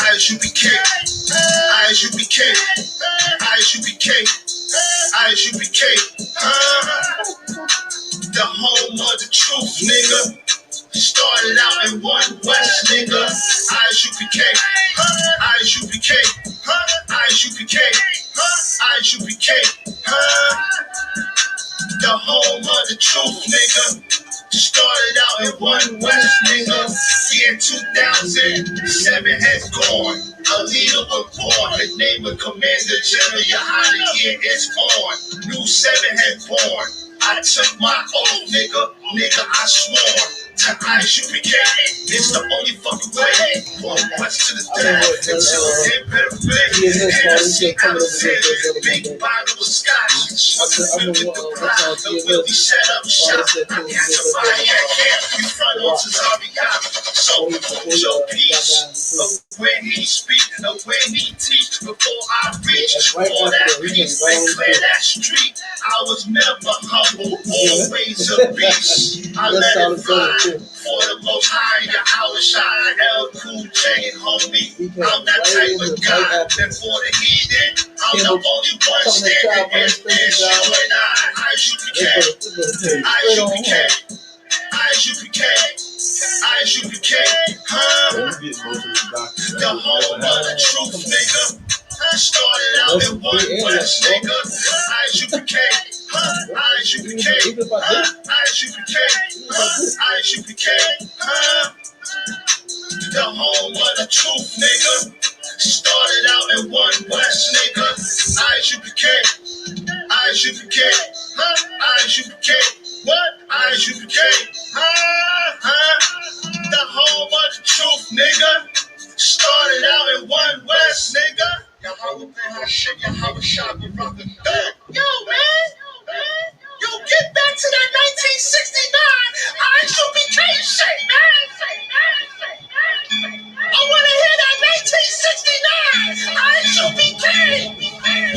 ISUPK, ISUPK, ISUPK, ISUPK, the home of the truth, nigga. Started out in one West, nigga. ISUPK, ISUPK, ISUPK, ISUPK, the home of the truth, nigga. Started out in one West, nigga. Year 2007 has gone. A leader was born. His name was Commander General. How the year is on. New 7 has born. I took my oath, nigga. Nigga, I swore. To ISUPK, it's the only fucking way. One West to the death until it better play. And I see out of big bottle of scotch. With the pride, the will be set up shop. I catch a fire at camp. You front on Cesaria. So hold your peace. Of when he speak, of when he teach. Before I reach for that peace and clear that street. I was never humble, always a beast. I let it fly. For the most high, your house shine. L Cool J, homie. I'm that type of guy. And for the heathen, I'm the only one standing in this. You and ISUPK, ISUPK, ISUPK, ISUPK, the home of the truth, nigga. I started out in one West, nigga. ISUPK, ISUPK, ISUPK, ISUPK, the home of the truth, nigga. Started out in one West, nigga. ISUPK, ISUPK, ISUPK, what? ISUPK, the home of the truth, nigga. Started out in one West, nigga. Yahweh been our shit, Yahweh Sharpen, rockin' back. Yo, man. Yo, get back to that 1969 ISUPK shit, man. I wanna hear that 1969 ISUPK.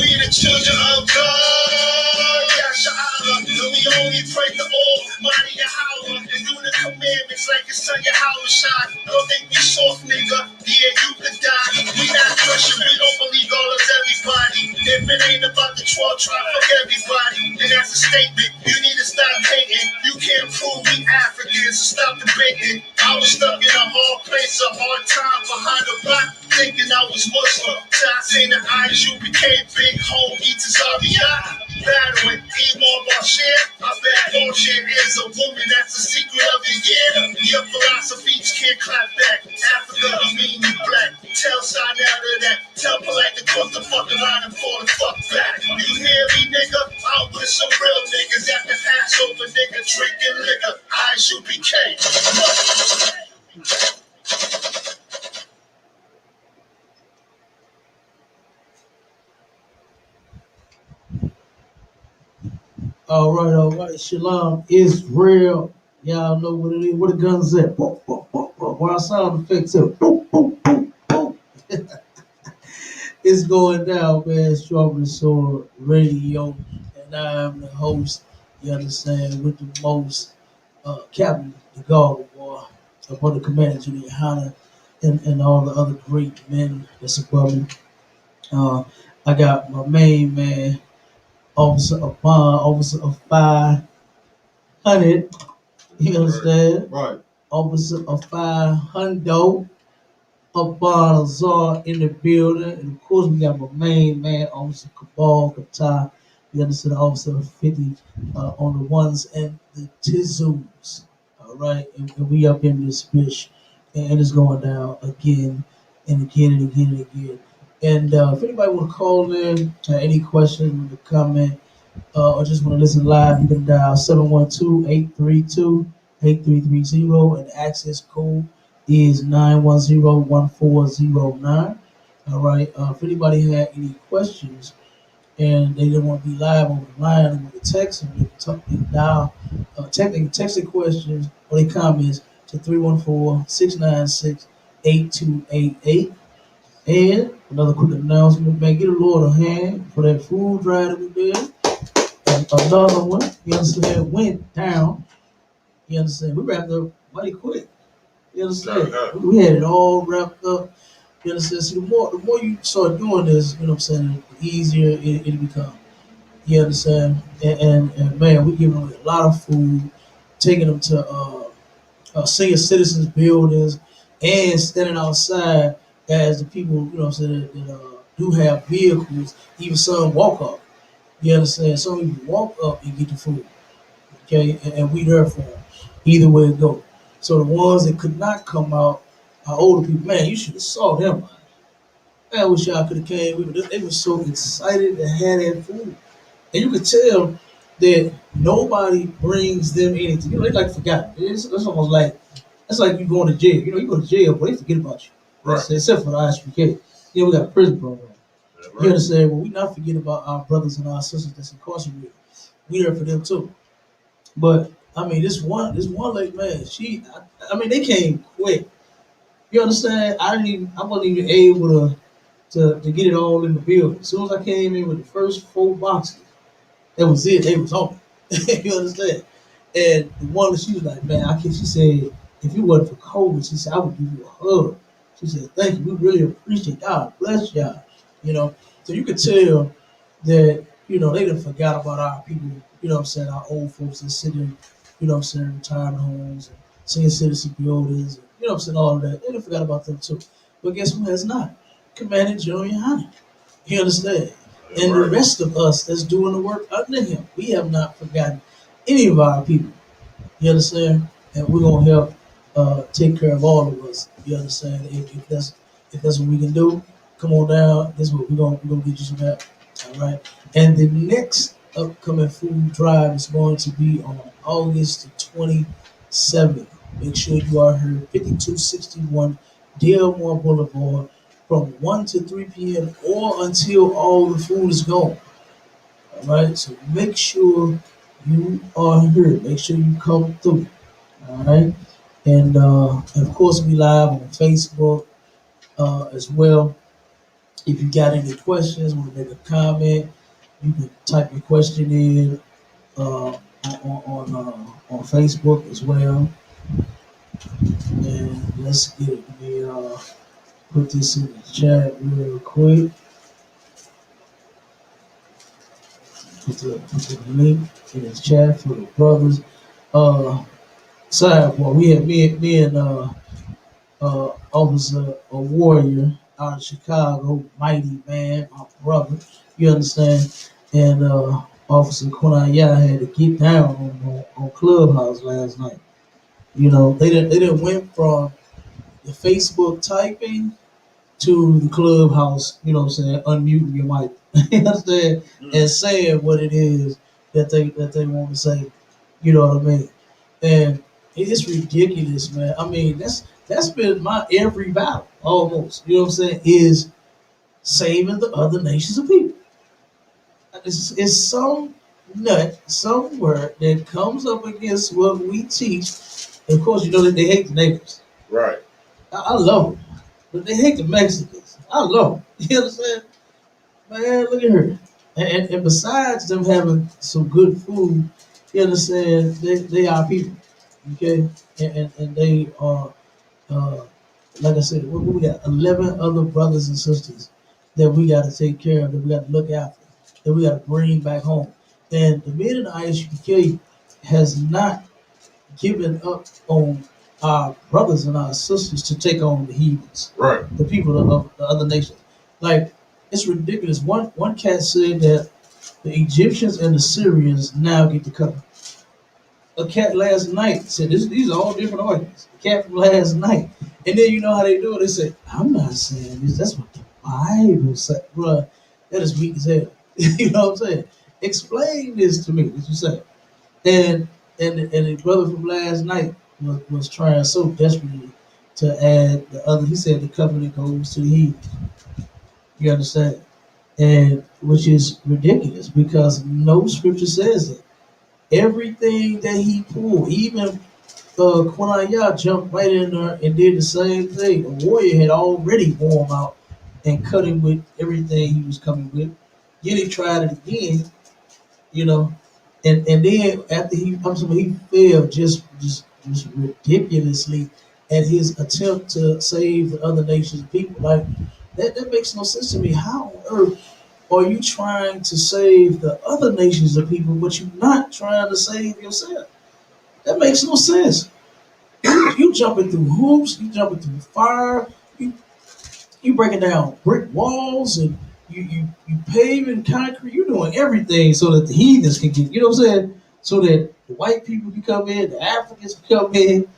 We the children of God. Yasha'Allah. And we only pray to Almighty Yahweh and do the commandments like your son Yahweh shine. Don't think we soft, nigga. Yeah, you could die. We not Christian, we don't believe all of everybody. If it ain't about the 12 tribe, fuck everybody. Then that's a statement. You need to stop hating. You can't prove we Africans, so stop debating. I was stuck in a hard place, a hard time behind the rock, thinking I was Muslim. So I seen the ISUPK big home eaters Zaria. Battling Imam Bashir. I bet Bashir is a woman, that's the secret of the year. Your philosophies can't clap back. Africa, I mean you black. Tell side out of that. Tell polite to cross the fucking line and fall the fuck back. You hear me, nigga? I'm with some real niggas at the Passover, nigga, drinking liquor. ISUPK. All right. Shalom is real. Y'all know what it is. What the guns at? Boom, boom, boom, boom. Where our sound effects at? Boom, boom, boom, boom. It's going down, man. Sharpen Sword Radio. And I am the host, you understand, with the most, Captain, the God Boy, upon the commander, Junior Hana, and all the other great men that's above me. I got my main man, Officer of Bond, Officer of 500. You understand? Right. Officer of 500. Of Bond Azar in the building. And of course, we got my main man, Officer Cabal Qatar. You understand? Officer of 50 on the ones and the tizzles. All right. And we up in this bitch. And it's going down again and again and again and again. And if anybody want to call in, any questions, a comment, or just want to listen live, you can dial 712-832-8330, and the access code is 910-1409. All right. If anybody had any questions and they didn't want to be live on the line, they want to text them, they can dial, they can text their questions or their comments to 314-696-8288. And another quick announcement, man, get a Lord a hand for that food drive that we did. And another one, you understand, went down. You understand, we wrapped up mighty quick. You understand? We had it all wrapped up. You understand? See, the more you start doing this, you know what I'm saying, the easier it becomes. You understand? And man, we giving away a lot of food, taking them to senior citizens buildings, and standing outside as the people, you know what I'm saying, that do have vehicles. Even some walk up. You understand? Some people walk up and get the food. Okay, and we there for them. Either way it go. So the ones that could not come out are older people. Man, you should have saw them. Man, I wish y'all could have came. They were so excited to have that food. And you could tell that nobody brings them anything. You know, they like forgotten. It's almost like it's like you going to jail. You know, you go to jail, but they forget about you. Right. Except for the ISPK. Yeah, we got a prison program. Yeah, You right. understand? Well, we not forget about our brothers and our sisters that's incarcerated. We there for them too. But I mean, this one lady, man, I mean, they came quick. You understand? I wasn't even able to get it all in the building. As soon as I came in with the first 4 boxes, that was it. They was on it. You understand? And the one that she was like, man, I can't. She said, if it wasn't for COVID, she said I would give you a hug. She said, thank you. We really appreciate God. Bless y'all. You know, so you could tell that they done forgot about our people. You know what I'm saying? Our old folks that sit in, what I'm saying, retirement homes and senior citizen buildings. And, what I'm saying? All of that. They done forgot about them too. But guess who has not? Commander General Yohani. You understand? Yeah, And the right. rest of us that's doing the work under him, we have not forgotten any of our people. You understand? And we're gonna help take care of all of us. You understand? If that's what we can do, come on down. This is what we're gonna get you some help. All right. And the next upcoming food drive is going to be on August the 27th. Make sure you are here, 5261 Delmore Boulevard, from 1 to 3 p.m. or until all the food is gone. All right. So make sure you are here. Make sure you come through. All right. And of course, we live on Facebook as well. If you got any questions, want to make a comment, you can type your question in on Facebook as well. And let's get it. Let me put this in the chat real quick. Put the link in the chat for the brothers. Sidebar, we had me and Officer a warrior out of Chicago, mighty man, my brother. You understand? And Officer Kunaya had to get down on Clubhouse last night. They didn't went from the Facebook typing to the Clubhouse. You know what I'm saying? Unmuting your mic. You understand? And saying what it is that they want to say. You know what I mean? And it's ridiculous, man. I mean, that's been my every battle almost. You know what I'm saying? Is saving the other nations of people. It's some nut somewhere that comes up against what we teach. And of course, you know that they hate the neighbors. Right. I love them, but they hate the Mexicans. I love them. You understand? Man, look at her. And besides them having some good food, you understand, they are people. Okay? And they are, uh, like I said, we got 11 other brothers and sisters that we got to take care of, that we got to look after, that we got to bring back home. And the men in the ISUPK has not given up on our brothers and our sisters to take on the heathens, Right. the people of the other nations. Like, it's ridiculous. One cat said that the Egyptians and the Syrians now get to cover. A cat last night said these are all different arguments. A cat from last night. And then you know how they do it. They say, I'm not saying this. That's what the Bible said. Bruh, that is weak as hell. You know what I'm saying? Explain this to me, as you say. And and the brother from last night was trying so desperately to add the other. He said the covenant goes to the heathen. You understand? And which is ridiculous because no scripture says that. Everything that he pulled, even Quanaya jumped right in there and did the same thing. A warrior had already wore him out and cut him with everything he was coming with. Yet he tried it again, you know, and then after he failed just ridiculously at his attempt to save the other nations of people. Like that makes no sense to me. How on earth are you trying to save the other nations of people, but you're not trying to save yourself? That makes no sense. You jumping through hoops, you jumping through fire, you you breaking down brick walls and you paving concrete, you doing everything so that the heathens can get, you know what I'm saying? So that the white people can come in, the Africans can come in,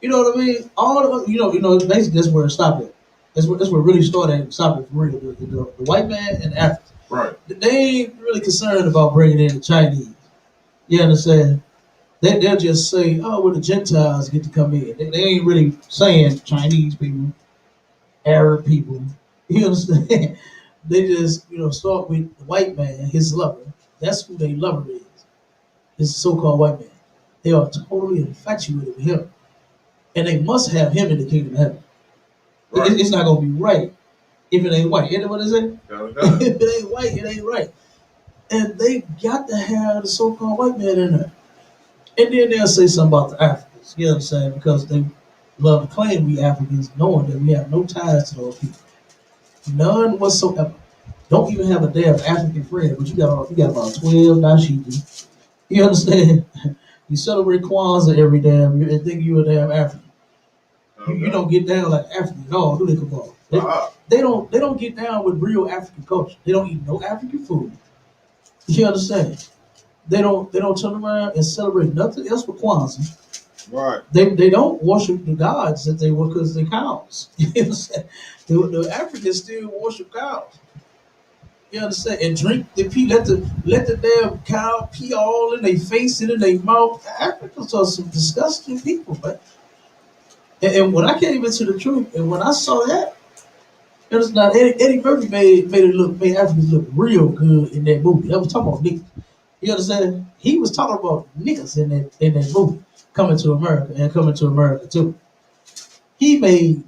you know what I mean? All of basically that's where it stopped at. That's where it really started and stopped it for real. The white man and the Africans. Right. They ain't really concerned about bringing in the Chinese. You understand? They'll just say, oh, well, the Gentiles get to come in. They ain't really saying Chinese people, Arab people. You understand? They just, start with the white man, his lover. That's who their lover is. This so-called white man. They are totally infatuated with him. And they must have him in the kingdom of heaven. Right. It's not going to be right if it ain't white. You know what I say? If it ain't white, it ain't right. And they got to have the so-called white man in there. And then they'll say something about the Africans. You know what I'm saying? Because they love to claim we Africans, knowing that we have no ties to those people. None whatsoever. Don't even have a damn African friend, but you got about 12 dashiki. You understand? You celebrate Kwanzaa every damn year and think you a damn African. Okay. You don't get down like African at all, do they, Cabal? They don't get down with real African culture. They don't eat no African food. You understand? They don't turn around and celebrate nothing else but Kwanzaa. Right. They don't worship the gods that they were because they're cows. You understand? The Africans still worship cows. You understand? And drink the pee, let the damn cow pee all in their face and in their mouth. The Africans are some disgusting people, man. And when I came into the truth, and when I saw that, it was not Eddie Murphy made Africans look real good in that movie. That was talking about niggas. You understand? He was talking about niggas in that movie, Coming to America and Coming to America too. He made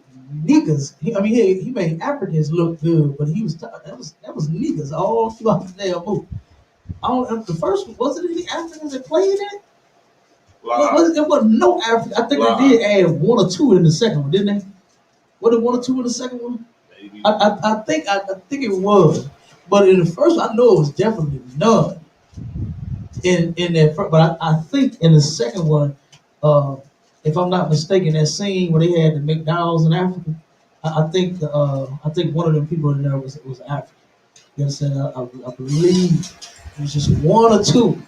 niggas. He made Africans look good, but that was niggas all throughout the damn movie. The first one, wasn't any Africans that played in it? It wasn't no African. I think they did add one or two in the second one, didn't they? Was it one or two in the second one? Maybe. I think it was, but in the first one, I know it was definitely none. In that first, but I think in the second one, if I'm not mistaken, that scene where they had the McDonald's in Africa, I think one of them people in there was African. You understand? I believe it was just one or two,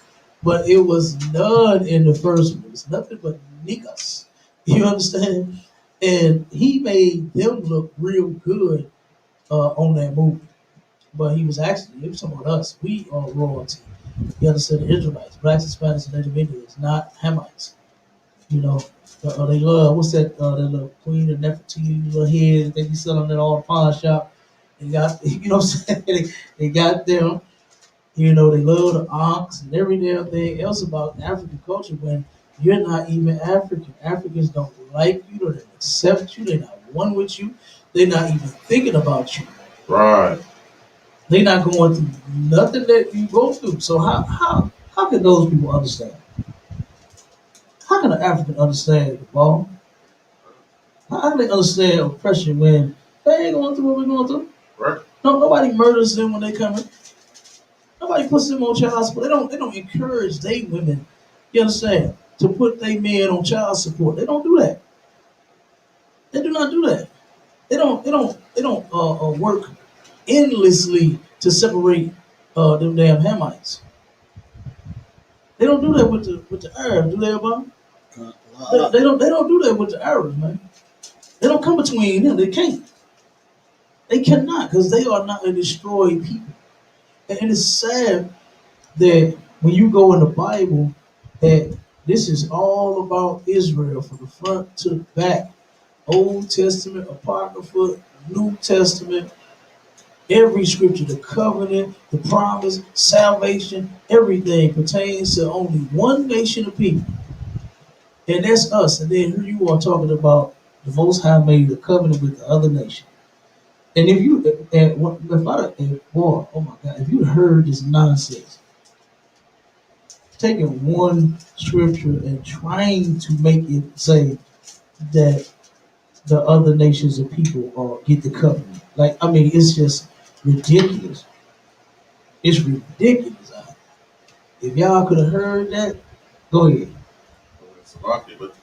but it was none in the first one. It was nothing but niggas. You understand? And he made them look real good on that movie. But he was talking about us. We are royalty. You understand? The Israelites, blacks, Hispanics, and Native Indians, not Hamites. You know, they love, what's that, that little Queen of Nefertiti little head they be selling at all the pawn shop. They got, you know what I'm saying? They got them. You know, they love the ox and every damn thing else about African culture when you're not even African. Africans don't like you, they don't accept you, they're not one with you, they're not even thinking about you. Right. They're not going through nothing that you go through. So how can those people understand? How can an African understand the ball? How can they understand oppression when they ain't going through what we're going through? Right. No, nobody murders them when they come in. Nobody puts them on child support. They don't encourage their women, you understand, to put their men on child support. They don't do that. They do not do that. They don't work endlessly to separate them damn Hamites. They don't do that with the Arabs, do they, Obama? They don't do that with the Arabs, man. They don't come between them. They can't. They cannot because they are not a destroyed people. And it's sad that when you go in the Bible, that this is all about Israel from the front to the back. Old Testament, Apocrypha, New Testament, every scripture, the covenant, the promise, salvation, everything pertains to only one nation of people. And that's us. And then here you are talking about the Most High made a covenant with the other nation. And if oh my God, if you heard this nonsense, taking one scripture and trying to make it say that the other nations of people get the covenant. Like, I mean, it's just ridiculous. It's ridiculous. If y'all could have heard that, go ahead. It's a rocket, but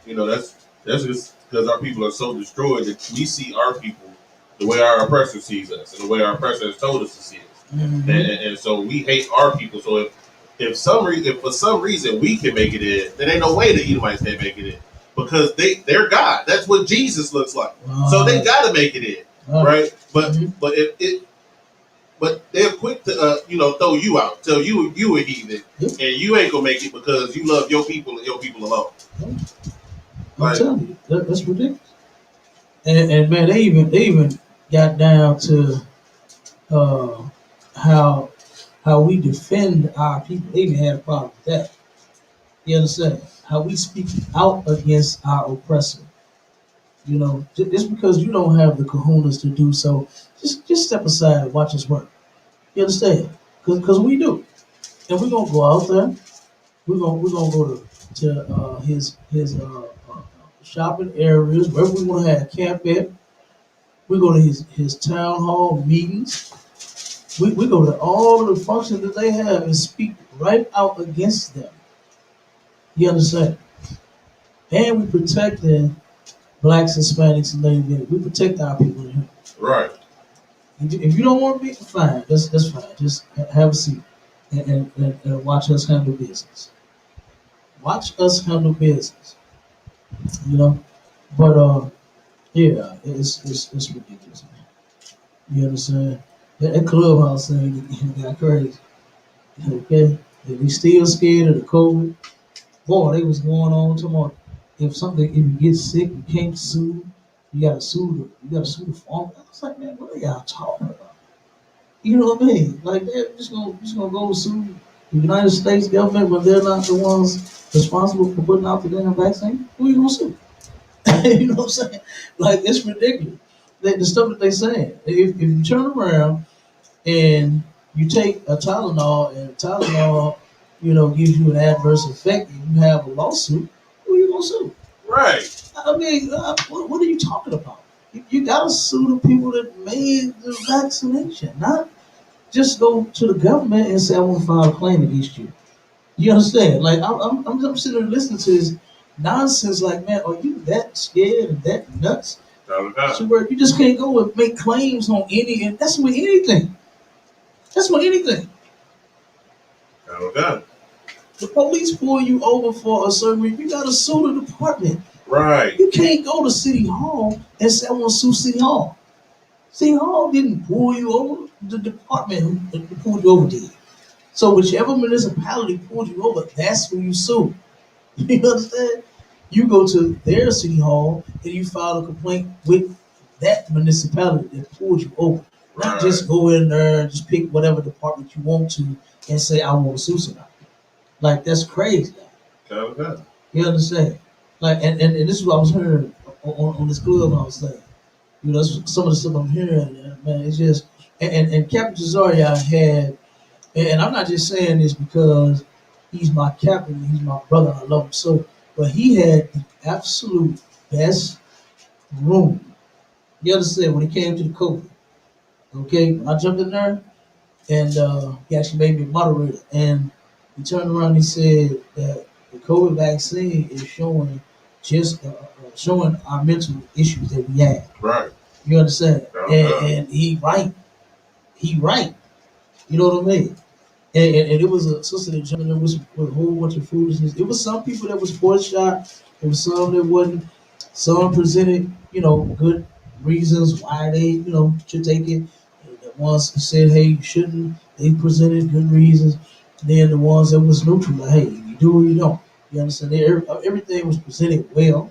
that's just because our people are so destroyed that we see our people the way our oppressor sees us and the way our oppressor has told us to see us, and so we hate our people. So if for some reason we can make it in, then ain't no way the Edomites can make it in because they're God. That's what Jesus looks like. So they got to make it in, right? But if it but they're quick to throw you out, tell you a heathen, and you ain't gonna make it because you love your people and your people alone. I'm telling you, that's ridiculous. And man, they even got down to uh, how we defend our people. They even had a problem with that. You understand? How we speak out against our oppressor. You know, just because you don't have the kahunas to do so, just step aside and watch us work. You understand? Because we do, and we're gonna go out there. We're gonna go to his shopping areas wherever we want to have camp at. We go to his town hall meetings. We go to all of the functions that they have and speak right out against them. You understand? And we protecting blacks, Hispanics, and Native. We protect our people in here. Right. If you don't want to be, fine. That's fine. Just have a seat and watch us handle business. Watch us handle business. You know, but yeah, it's ridiculous, man. You understand? That clubhouse thing got crazy. Okay, if we still scared of the COVID, boy, they was going on tomorrow. If you get sick, you can't sue. You gotta sue the farm. I was like, man, what are y'all talking about? You know what I mean? Like they're just gonna go sue the United States government when they're not the ones responsible for putting out the damn vaccine. Who you gonna sue? You know what I'm saying? Like it's ridiculous. The stuff that they saying. If you turn around and you take a Tylenol and Tylenol, gives you an adverse effect and you have a lawsuit, who are you gonna sue? Right. I mean, what are you talking about? You gotta sue the people that made the vaccination, not just go to the government and say I want to file a claim against you. You understand? Like I'm sitting there listening to this nonsense. Like, man, are you that scared and that nuts? So where you just can't go and make claims on any, and that's with anything. That's with anything. Okay. The police pull you over for a certain reason, you gotta sue the department. Right. You can't go to City Hall and say I want to sue City Hall. City Hall didn't pull you over. The department who pulled you over did. So whichever municipality pulled you over, that's who you sue. You understand? You go to their city hall and you file a complaint with that municipality that pulled you over. Not just go in there and just pick whatever department you want to and say I want to sue somebody. Like that's crazy. Okay. You understand? Like and this is what I was hearing on this clubhouse thing. That's some of the stuff I'm hearing, man. It's just and Captain Cesario had, and I'm not just saying this because he's my captain, he's my brother, I love him so, but he had the absolute best room. You understand when it came to the COVID? Okay, I jumped in there and he actually made me a moderator, and he turned around and he said that the COVID vaccine is showing our mental issues that we have. Right. You understand? And he right. He right. You know what I mean? And it was a sister that jumped in there with a whole bunch of foolishness. It was some people that was for shot. There was some that wasn't. Some presented, good reasons why they, should take it. And the ones that said, hey, you shouldn't, they presented good reasons. Then the ones that was neutral, like, hey, you do or you don't. You understand? Everything was presented well.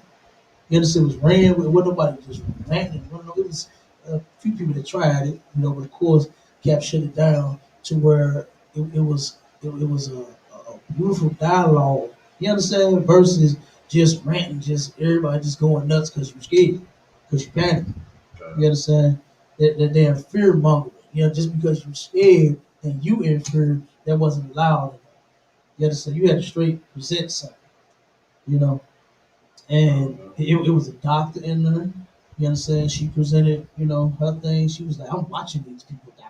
You understand? It was ran. It wasn't nobody just ranting. It was a few people that tried it, but of course, Cap shut it down to where it was a beautiful dialogue. You understand? Versus just ranting, just everybody just going nuts because you're scared, because you panic. You understand? That they're fear mongering. Just because you're scared and you in fear, that wasn't allowed. You understand? You had to straight present something. You know. And it was a doctor in there. You understand? She presented, her thing. She was like, I'm watching these people die.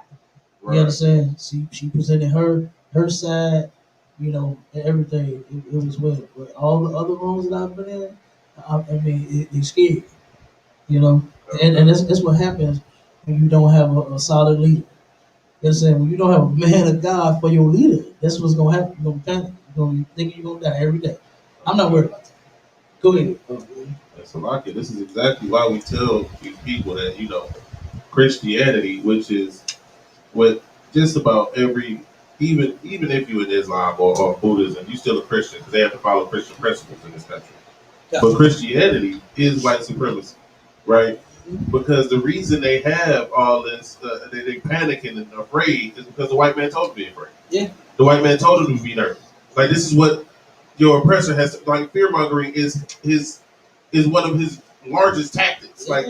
You Right. understand? She presented her side, and everything. It was with all the other rooms that I've been in. I mean, it's scary, you know. And that's what happens when you don't have a solid leader. You understand? When you don't have a man of God for your leader, that's what's gonna happen. You're gonna panic. You're gonna be thinking you're gonna die every day. I'm not worried about that. Go ahead. That's a lot. This is exactly why we tell these people that Christianity, which is what just about every even if you're in Islam or Buddhism, you still a Christian because they have to follow Christian principles in this country. Yeah. But Christianity is white supremacy, right? Because the reason they have all this, they panicking and afraid, is because the white man told them to be afraid. Yeah. The white man told them to be nervous. Like this is what your oppressor has. Like fear mongering is one of his largest tactics. Like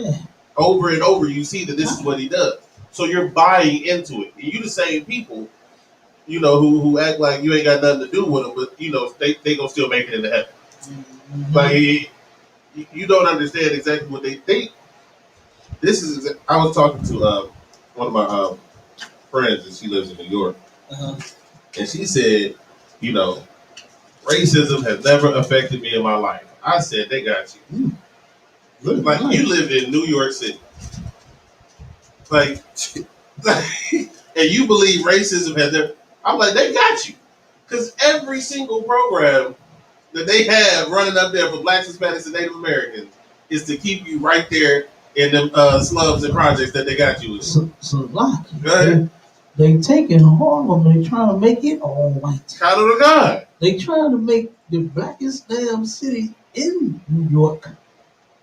over and over, you see that this is what he does. So you're buying into it. And you the same people, who act like you ain't got nothing to do with them, but they gonna still make it into heaven. Mm-hmm. Like you don't understand exactly what they think. This is. I was talking to one of my friends, and she lives in New York, and she said, racism has never affected me in my life. I said, they got you. Like you live in New York City, like, and you believe racism has never. I'm like, they got you, because every single program that they have running up there for Blacks, Hispanics, and Native Americans is to keep you right there in them slums and projects that they got you in. So they taking Harlem, they trying to make it all white. Count on God. They trying to make the blackest damn city in New York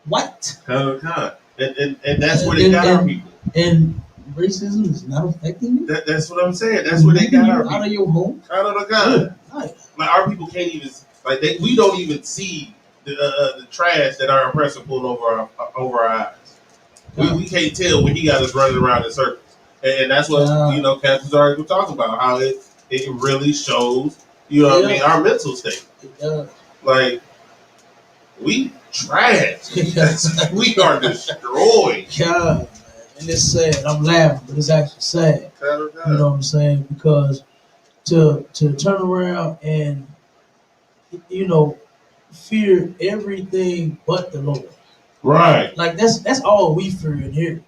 white. Count on God. And that's where they got our people. And racism is not affecting you? That's what I'm saying. That's where they got our people. Out of your home? Count on God. Like our people can't even, we don't even see the trash that our oppressor pulled over our eyes. We can't tell when he got us running around in circles. And that's what, Captain's already talking about, how it really shows, what I mean, our mental state. Like, we trash. We are destroyed. God, man. And it's sad. I'm laughing, but it's actually sad. You know what I'm saying? Because to turn around and, fear everything but the Lord. Right. Like, that's all we fear in here.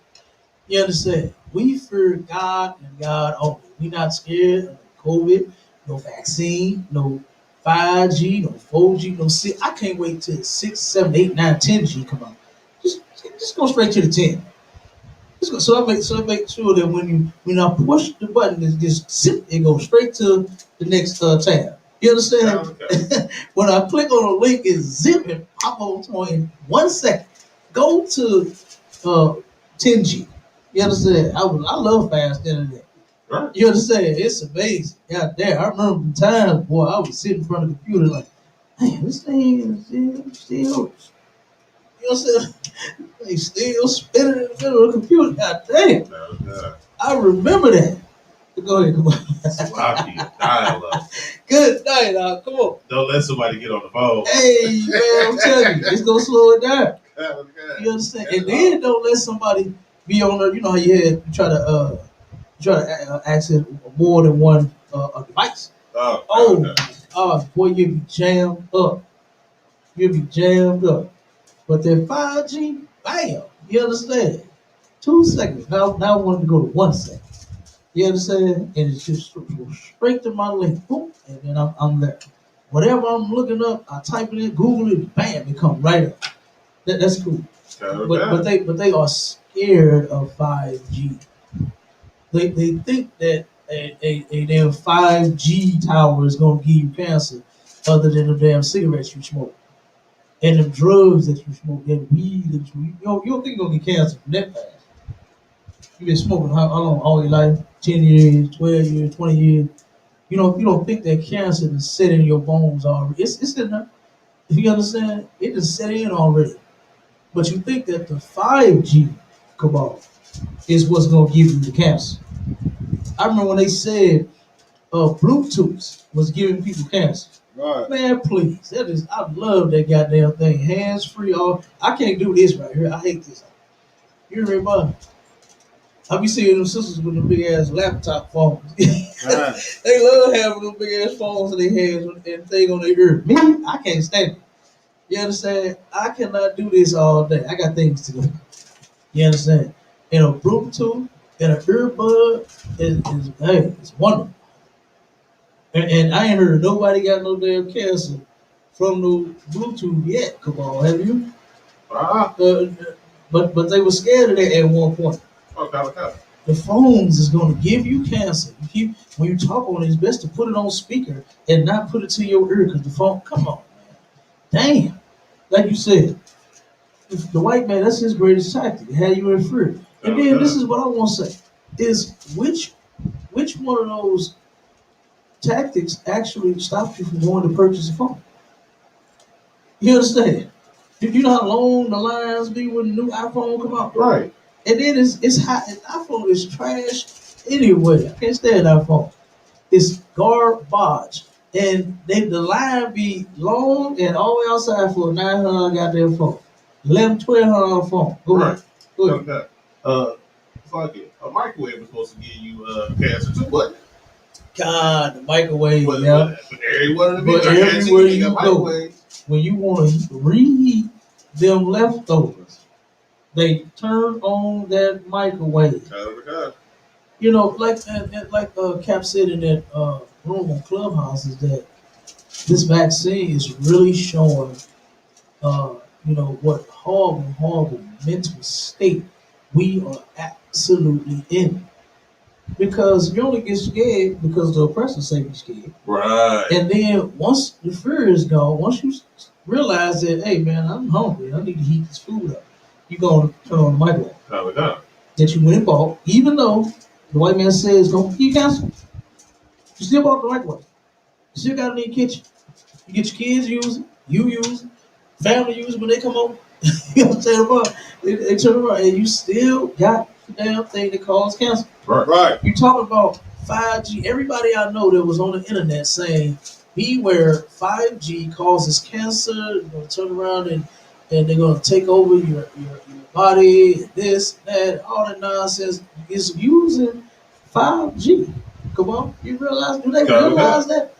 You understand? We fear God and God only. We not scared of COVID, no vaccine, no 5G, no 4G, no 6. I can't wait till 6, 7, 8, 9, 10G come out. Just go straight to the 10. So I make sure that when I push the button, it just zip, it goes straight to the next tab. You understand? Okay. When I click on a link, it zip and pop on in 1 second. Go to 10G. You understand? I love fast internet. Right. You understand? It's amazing. God damn, I remember the times, boy, I was sitting in front of the computer like, man, this thing is still, you know what I'm saying? They still spinning in the middle of the computer. God damn. Oh, I remember that. Go ahead, come on. Good night, dog. Come on. Don't let somebody get on the phone. Hey, man, I'm telling you, it's gonna slow it down. You understand? And then don't let somebody be on there. You know how you try to access more than one device. Boy, you'll be jammed up. But that 5G, bam, you understand? 2 seconds. Now I wanted to go to 1 second. You understand? And it's just go straight to my link. Boom, and then I'm there. Whatever I'm looking up, I type it in, Google it, bam, it comes right up. That's cool. But they are scared of 5G. They think that a damn 5G tower is gonna give you cancer, other than the damn cigarettes you smoke and the drugs that you smoke, that weed that you don't think you're gonna get cancer from that fast. You've been smoking how long? All your life? 10 years, 12 years, 20 years. You don't think that cancer is set in your bones already. It's in there. If you understand, it is set in already. But you think that the 5G cabal is what's gonna give you the cancer. I remember when they said Bluetooth was giving people cancer. Right. Man, please. I love that goddamn thing. Hands free. I can't do this right here. I hate this. You remember? I be seeing them sisters with them big ass laptop phones. They love having them big ass phones in their hands and thing on their ear. Me, I can't stand it. You understand? I cannot do this all day. I got things to do. You understand? And a Bluetooth and an earbud is hey, it's wonderful. And I ain't heard nobody got no damn cancer from no Bluetooth yet. Come on, have you? Uh, but they were scared of that at one point. Okay. The phones is going to give you cancer. When you talk on it, it's best to put it on speaker and not put it to your ear because the phone. Come on, man. Damn. Like you said, the white man, that's his greatest tactic. Have you in fear. And then this is what I want to say: is which one of those tactics actually stops you from going to purchase a phone? You understand? You know how long the lines be when the new iPhone come out? Right. And then it's hot. And iPhone is trash anyway. I can't stand iPhone. It's garbage. And the line be long and all the way outside for a 900 goddamn phone. 1,100 phone. Go ahead. Go ahead. Okay. Fuck it. A microwave was supposed to give you cancer too, but God, the microwave, yeah. But everywhere you go, when you want to reheat them leftovers, they turn on that microwave. You know, like Cap said in that room on Clubhouse, is that this vaccine is really showing, what horrible mental state we are absolutely in. Because you only get scared because the oppressors say you're scared. Right. And then once the fear is gone, once you realize that, hey man, I'm hungry, I need to heat this food up, you're going to turn on the microwave. That you went and bought, even though the white man says don't you cancel. You still bought the microwave. You still got it in your kitchen. You get your kids use it, you use it, family use it when they come over. You know what I'm saying? About they turn around and you still got the damn thing that causes cancer. Right. You talking about 5G. Everybody I know that was on the internet saying, beware, 5G causes cancer. They're going to turn around and they're going to take over your body, and this, that, all that nonsense is using 5G. Come on. You realize, do they realize that?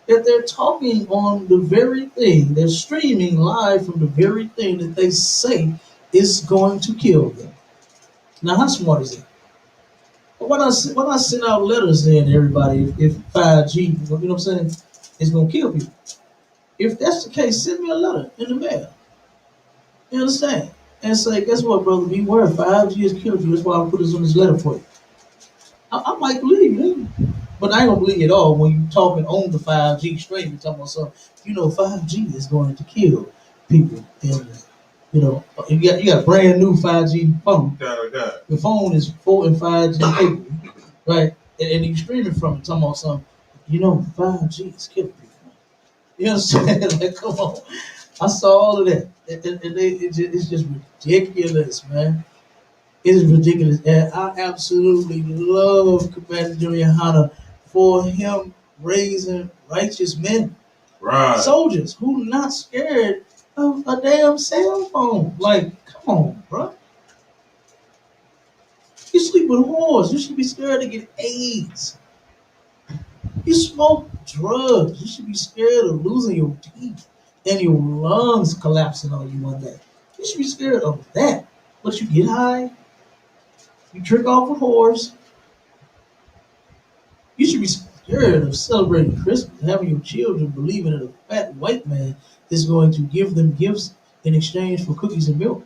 That they're talking on the very thing, they're streaming live from the very thing that they say is going to kill them. Now, how smart is that? When I send out letters in to everybody, if 5G, you know what I'm saying, is going to kill people. If that's the case, send me a letter in the mail. You understand? And say, guess what, brother? Beware, 5G is killing you. That's why I put this on this letter for you. I might believe you, but I ain't gonna believe it all when you talking on the 5G stream. You talking about something, 5G is going to kill people. And you got a brand new 5G phone. The phone is 4 and 5G capable, right? And you streaming from it, talking about something. 5G is killing people. You understand? Like, come on. I saw all of that, it's just ridiculous, man. It is ridiculous, and I absolutely love Commander Junior Hunter for him raising righteous men, right? Soldiers who not scared of a damn cell phone. Like, come on, bro. You sleep with whores. You should be scared to get AIDS. You smoke drugs. You should be scared of losing your teeth and your lungs collapsing on you one day. You should be scared of that. But you get high. You trick off with whores. You should be scared of celebrating Christmas, having your children believing that a fat white man is going to give them gifts in exchange for cookies and milk.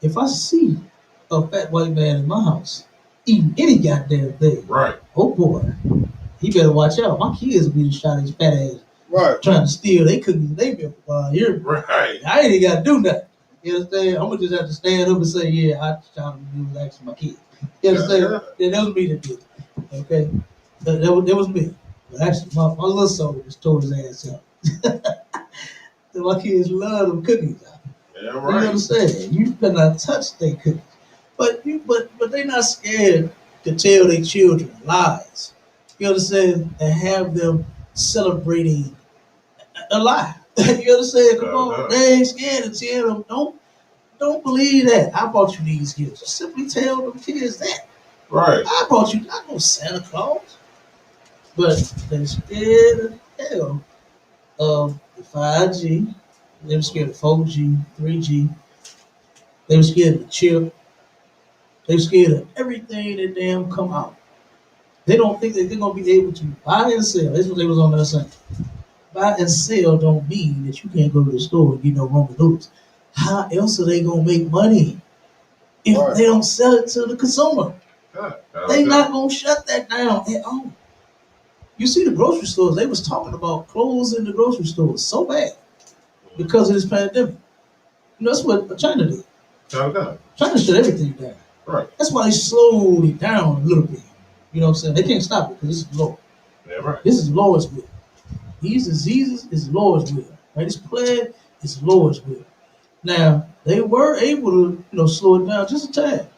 If I see a fat white man in my house eating any goddamn thing, right? Oh boy, he better watch out. My kids will be the shot his fat ass, right? Trying to steal their cookies and their milk while here. Right. I ain't even got to do nothing. You understand? I'm gonna just have to stand up and say, yeah, I shot him and do that to my kid. You understand? Yeah, that was me that did it. Okay. That was me. But actually, my little soul just tore his ass out. My kids love them cookies. Yeah, right. You understand? You better not touch their cookies. But they're not scared to tell their children lies. You understand? And have them celebrating a lie. You understand? Come on. They ain't scared to tell them, Don't believe that. I bought you these gifts. Just simply tell them kids that. Right. I bought you not no Santa Claus. But they're scared of hell of the 5G. They were scared of 4G, 3G. They were scared of the chip. They were scared of everything that damn come out. They don't think that they're gonna be able to buy and sell. That's what they was on there saying. Buy and sell don't mean that you can't go to the store and get no Roman noodles. How else are they gonna make money if Right. they don't sell it to the consumer? Yeah. They not gonna shut that down at all. You see the grocery stores, they was talking about closing the grocery stores so bad because of this pandemic. You know, that's what China did. China shut everything down. Right. That's why they slowed it down a little bit. You know what I'm saying? They can't stop it because this is Lord. Yeah, right. This is Lord's will. These diseases is Lord's will. Right? This plague is Lord's will. Now, they were able to, slow it down just a tad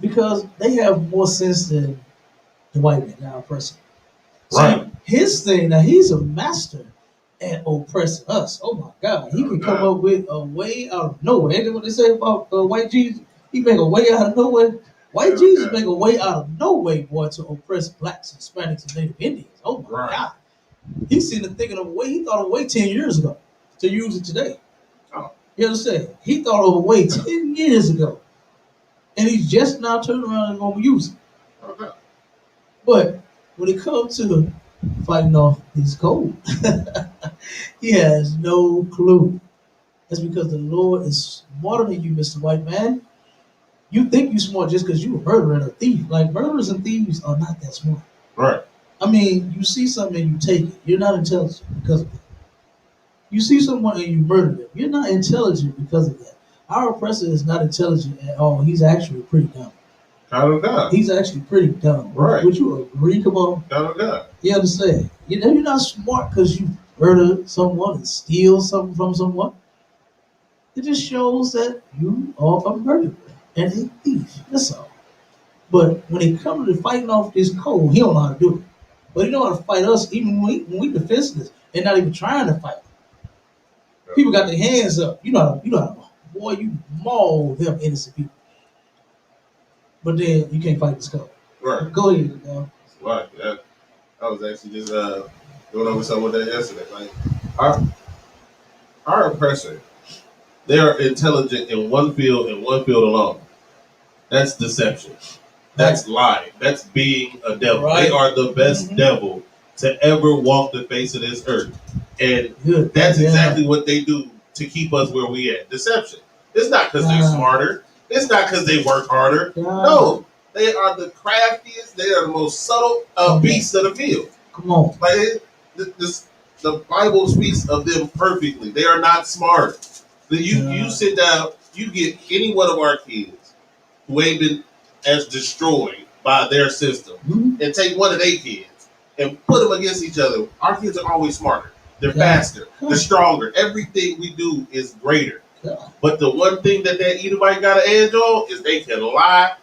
because they have more sense than the white man, now oppressing. Right. See, his thing, now he's a master at oppressing us. Oh my God. He can come up with a way out of nowhere. Ain't that what they say about white Jesus? He make a way out of nowhere. White Jesus make a way out of no way, boy, to oppress blacks, Hispanics, and Native Indians. Oh my God. He's sitting there thinking of a way, he thought of a way 10 years ago to use it today. Oh. You understand? He thought of a way 10 years ago. And he's just now turning around and going to use it. Okay. But when it comes to fighting off his cold, he has no clue. That's because the Lord is smarter than you, Mr. White Man. You think you're smart just because you're a murderer and a thief. Like, murderers and thieves are not that smart. Right. I mean, you see something and you take it. You're not intelligent because of it. You see someone and you murder them. You're not intelligent because of that. Our oppressor is not intelligent at all. He's actually pretty dumb. He's actually pretty dumb. Right. Would you agree? Come on. You understand? You're not smart because you murder someone and steal something from someone. It just shows that you are a murderer and a thief. That's all. But when it comes to fighting off this code, he don't know how to do it. But he know how to fight us even when we defenseless and not even trying to fight. People got their hands up. You know how, boy, you maul them innocent people. But then you can't fight this code. Right. Go ahead, man. Right. Yeah. I was actually just going over some of that yesterday. Like our oppressor, they are intelligent in one field and one field alone. That's deception. That's lying. That's being a devil. Right. They are the best devil to ever walk the face of this earth. And that's exactly what they do to keep us where we at. Deception. It's not because they're smarter. It's not because they work harder. No. They are the craftiest. They are the most subtle beasts of the field. Come on. Like the Bible speaks of them perfectly. They are not smart. You sit down, you get any one of our kids who ain't been as destroyed by their system, and take one of their kids and put them against each other. Our kids are always smarter. They're faster. They're stronger. Everything we do is greater. But the one thing that Edomite got an edge on is they can lie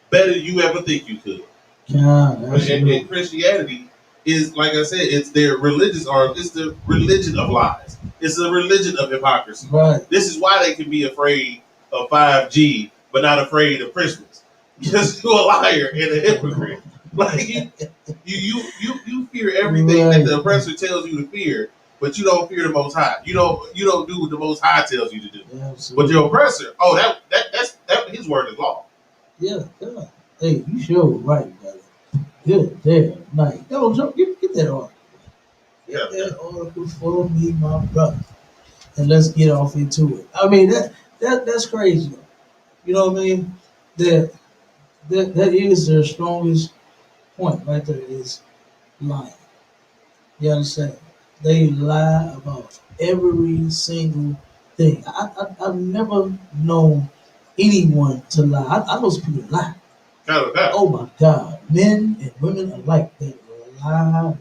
better than you ever think you could. And Christianity is, like I said, it's their religious arm. It's the religion of lies. It's the religion of hypocrisy. Right. This is why they can be afraid of 5G, but not afraid of Christmas. Because you're a liar and a hypocrite. Like you fear everything that the oppressor tells you to fear, but you don't fear the Most High. You don't do what the Most High tells you to do. Yeah, but your oppressor, that's his word is law. Yeah. Hey, you sure right, brother. Good damn night. Yo, Joe, get that article. Get that article for me, my brother. And let's get off into it. I mean, that's crazy. You know what I mean? That is their strongest point right there is lying. You understand? They lie about every single thing. I've never known anyone to lie. I know some people lie. Oh my God. Men and women alike, they lie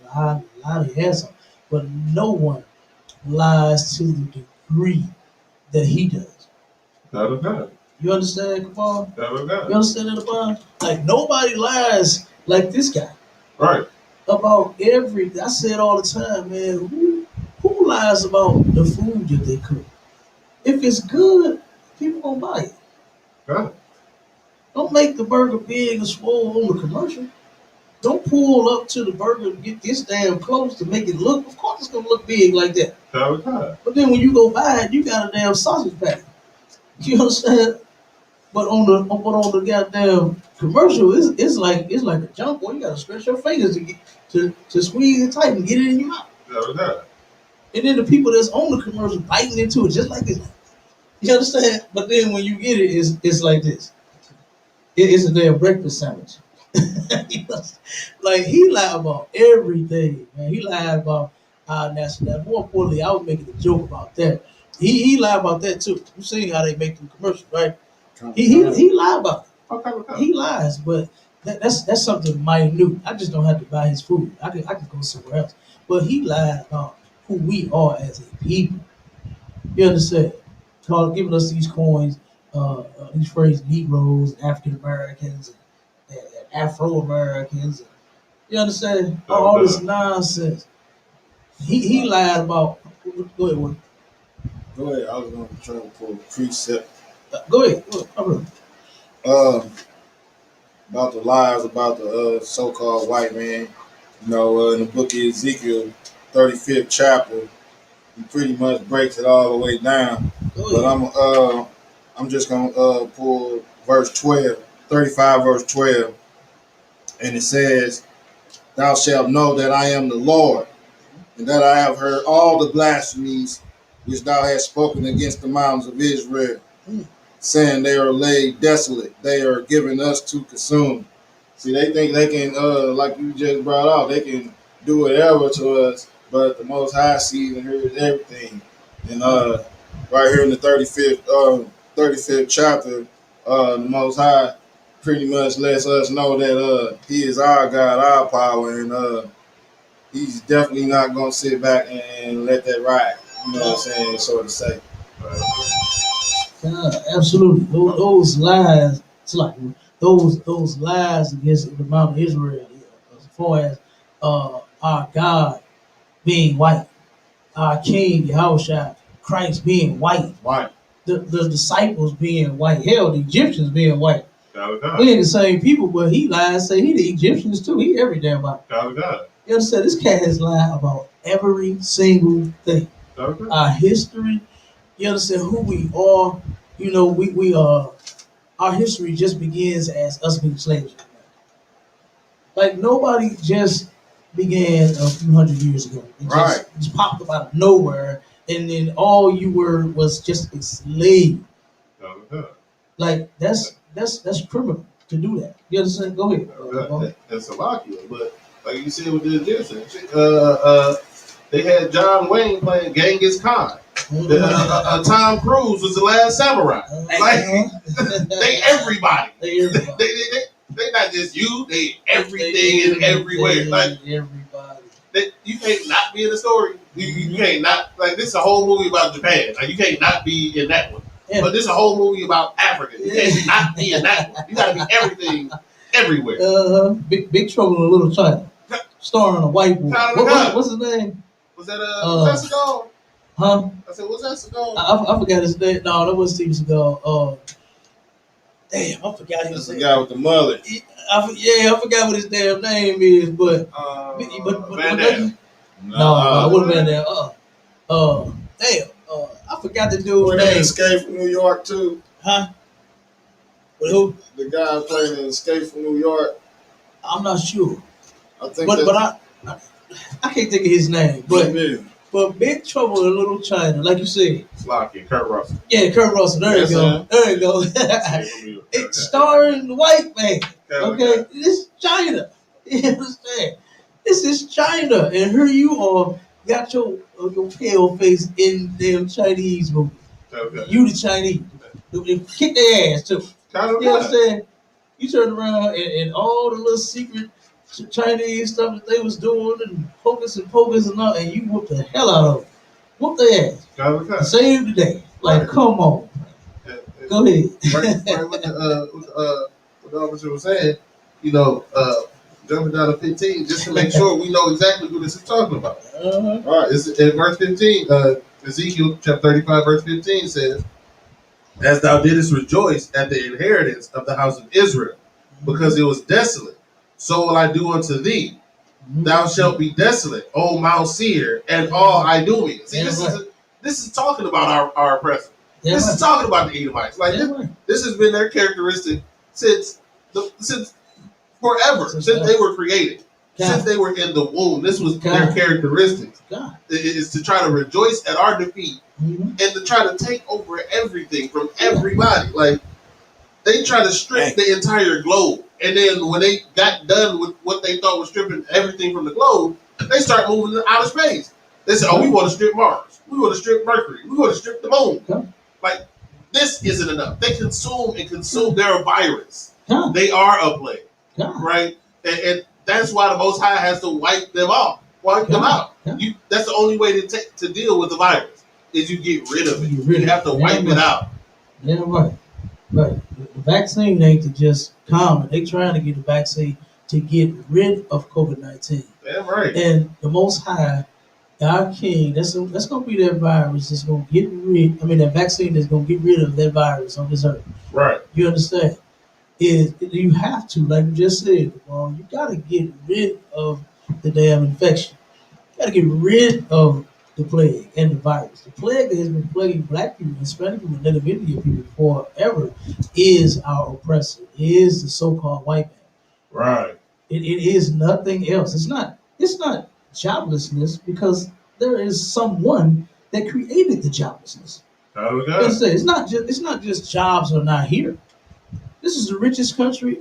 their ass off. But no one lies to the degree that he does. You understand, Kamal? You understand that, Kamal? Like, nobody lies like this guy. Right. About everything. I say it all the time, man. Who lies about the food that they cook? If it's good, People gonna buy it. Right. Don't make the burger big and swole on the commercial. Don't pull up to the burger and get this damn close to make it look. Of course, it's gonna look big like that. Right. But then when you go buy it, you got a damn sausage patty. You understand? But on the goddamn commercial, it's like a jump boy. You gotta stretch your fingers to get to squeeze it tight and get it in your mouth. Right. And then the people that's on the commercial biting into it just like this. You understand? But then when you get it, it's like this. It's a damn breakfast sandwich. Like he lied about everything, man. He lied about our nationality. More importantly, I was making a joke about that. He lied about that too. You seen how they make the commercials, right? He lied about it. Okay. He lies, but that's something minute. I just don't have to buy his food. I can go somewhere else. But he lied about who we are as a people. You understand? Giving us these coins, these phrases, Negroes, African Americans, and Afro Americans. You understand? All this nonsense. He lied about. Go ahead, Woody. Go ahead. I was going to try to pull a precept. Go ahead. Go ahead. About the lies about the so-called white man. You know, in the book of Ezekiel, 35th chapter, he pretty much breaks it all the way down. But I'm just gonna pull verse 12, 35 verse 12, and it says, "Thou shalt know that I am the Lord, and that I have heard all the blasphemies which thou hast spoken against the mountains of Israel, saying they are laid desolate, they are given us to consume." See, they think they can, like you just brought out, they can do whatever to us, but the Most High sees and hears everything. And right here in the 35th chapter, the Most High pretty much lets us know that He is our God, our power, and He's definitely not going to sit back and let that ride. You know what I'm saying? Sort of say. Absolutely. Those lies. It's like those lies against the Mount of Israel, as far as our God being white, our King Yahushua Christ being white, the disciples being white, hell, the Egyptians being white. We ain't the same people, but he lies, say he the Egyptians too. He every damn body. You understand? This cat has lied about every single thing. Our history. You understand who we are. You know, we are. Our history just begins as us being slaves. Like nobody just began a few hundred years ago. It just popped up out of nowhere, and then all you were was just a slave. Like that's criminal to do that. You understand? Go ahead. That's Slovakia, but like you said with the Egyptians, they had John Wayne playing Genghis Khan. Tom Cruise was the last samurai. They everybody. They not just you. They everything and everywhere. Like everybody. You can't not be in the story. You can't not like this is a whole movie about Japan. Like you can't not be in that one. Yeah. But this is a whole movie about Africa. You can't not be in that one. You gotta be everything everywhere. Big Trouble in Little China. Starring a white boy. What's his name? Was that was that Seagal? Huh? I said, what's that Seagal? I forgot his name. No, that wasn't Steven Seagal. Damn, I forgot his name. The guy with the mullet. I forgot what his damn name is, but Van Damme. No, I wouldn't have been there. Damn. I forgot the dude's name. Escape from New York too. Huh? With who? The guy playing in Escape from New York. I'm not sure. I think, but I can't think of his name. But Big Trouble in Little China, like you said. Slocky, Kurt Russell. Yeah, Kurt Russell. There you go. There you go. It's starring the white man. Okay, this China. You understand? This is China, and here you are, got your pale face in damn Chinese movie. Okay. You the Chinese. Kick their ass too. You understand? You turn around and all the little secret Chinese stuff that they was doing and hocus and pocus and all, and you whoop the hell out of them. Whoop their ass. Save the day. Like, come on. Go ahead. Right what the officer was saying, jumping down to 15, just to make sure we know exactly who this is talking about. All right, it's in verse 15. Ezekiel chapter 35, verse 15 says, as thou didst rejoice at the inheritance of the house of Israel, because it was desolate. So will I do unto thee. Thou shalt be desolate, O Mount Seir, and all Idumeans. See, this is talking about our oppressor. This is talking about the Edomites. Like this has been their characteristic since forever, since they were created. Since they were in the womb, this was their characteristics. Is to try to rejoice at our defeat and to try to take over everything from everybody. Like they try to strip the entire globe, and then when they got done with what they thought was stripping everything from the globe, they start moving to outer space. They said, "Oh, we want to strip Mars. We want to strip Mercury. We want to strip the moon." Like this isn't enough. They consume and consume. They're a virus. They are a plague, right? And that's why the Most High has to wipe them off, wipe them out. That's the only way to deal with the virus is you get rid of it. You have to wipe it out. Yeah, right. Right. The vaccine ain't to just calm it. They trying to get the vaccine to get rid of COVID-19. Yeah, right. And the Most High, our King, that's gonna be that virus that's gonna get rid. I mean, that vaccine that's gonna get rid of that virus on this earth. Right. You understand? You have to, like you just said, well, you gotta get rid of the damn infection. You gotta get rid of the plague and the virus. The plague that has been plaguing black people, Hispanic people, and Native Indian people forever is our oppressor, is the so-called white man. Right. It is nothing else. It's not joblessness because there is someone that created the joblessness. Okay. It's not just jobs are not here. This is the richest country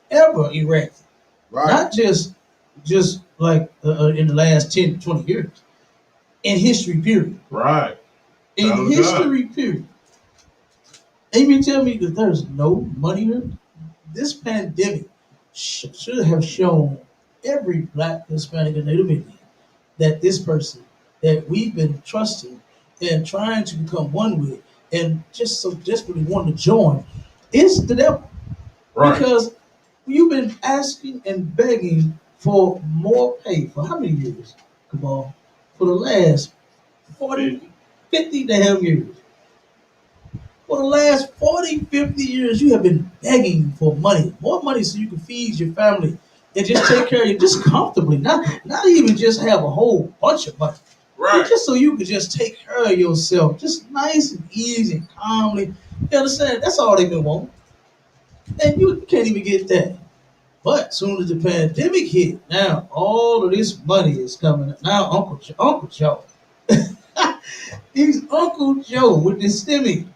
ever erected. Right. Not just like in the last 10, 20 years. In history, period. Right. In history, period. And you tell me that there's no money here? This pandemic should have shown every black, Hispanic, and Native Indian that this person that we've been trusting and trying to become one with and just so desperately want to join is the devil. Right. Because you've been asking and begging for more pay for how many years, Cabal? For the last 40, 50 damn years. For the last 40, 50 years, you have been begging for money. More money so you can feed your family and just take care of you just comfortably. Not even just have a whole bunch of money. Right. But just so you can just take care of yourself. Just nice and easy and calmly. You understand? That's all they've been wanting. And you can't even get that. But soon as the pandemic hit, now all of this money is coming. Now Uncle Joe. He's Uncle Joe with the stimmy.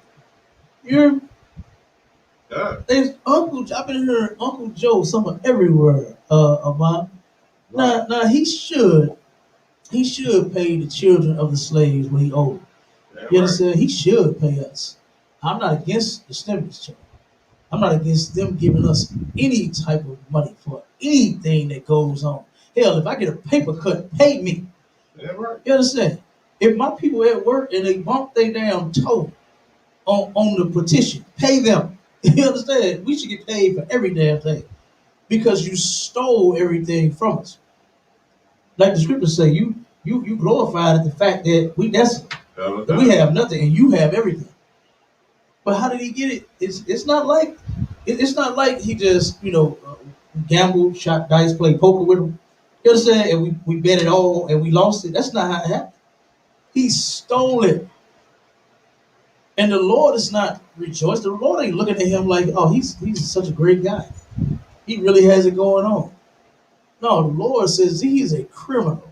There's Uncle Joe. I've been hearing Uncle Joe somewhere everywhere about. Right. Now he should pay the children of the slaves when he owed. You understand? He should pay us. I'm not against the stimulus check. I'm not against them giving us any type of money for anything that goes on. Hell, if I get a paper cut, pay me. Yeah, right. You understand? If my people at work and they bump their damn toe on the petition, pay them. You understand? We should get paid for every damn thing because you stole everything from us. Like the scriptures say, you glorified at the fact that we desolate, that we have nothing and you have everything. But how did he get it? It's not like he just gambled, shot dice, played poker with him. You understand? And we bet it all and we lost it. That's not how it happened. He stole it. And the Lord is not rejoicing. The Lord ain't looking at him like, oh, he's such a great guy. He really has it going on. No, the Lord says he is a criminal.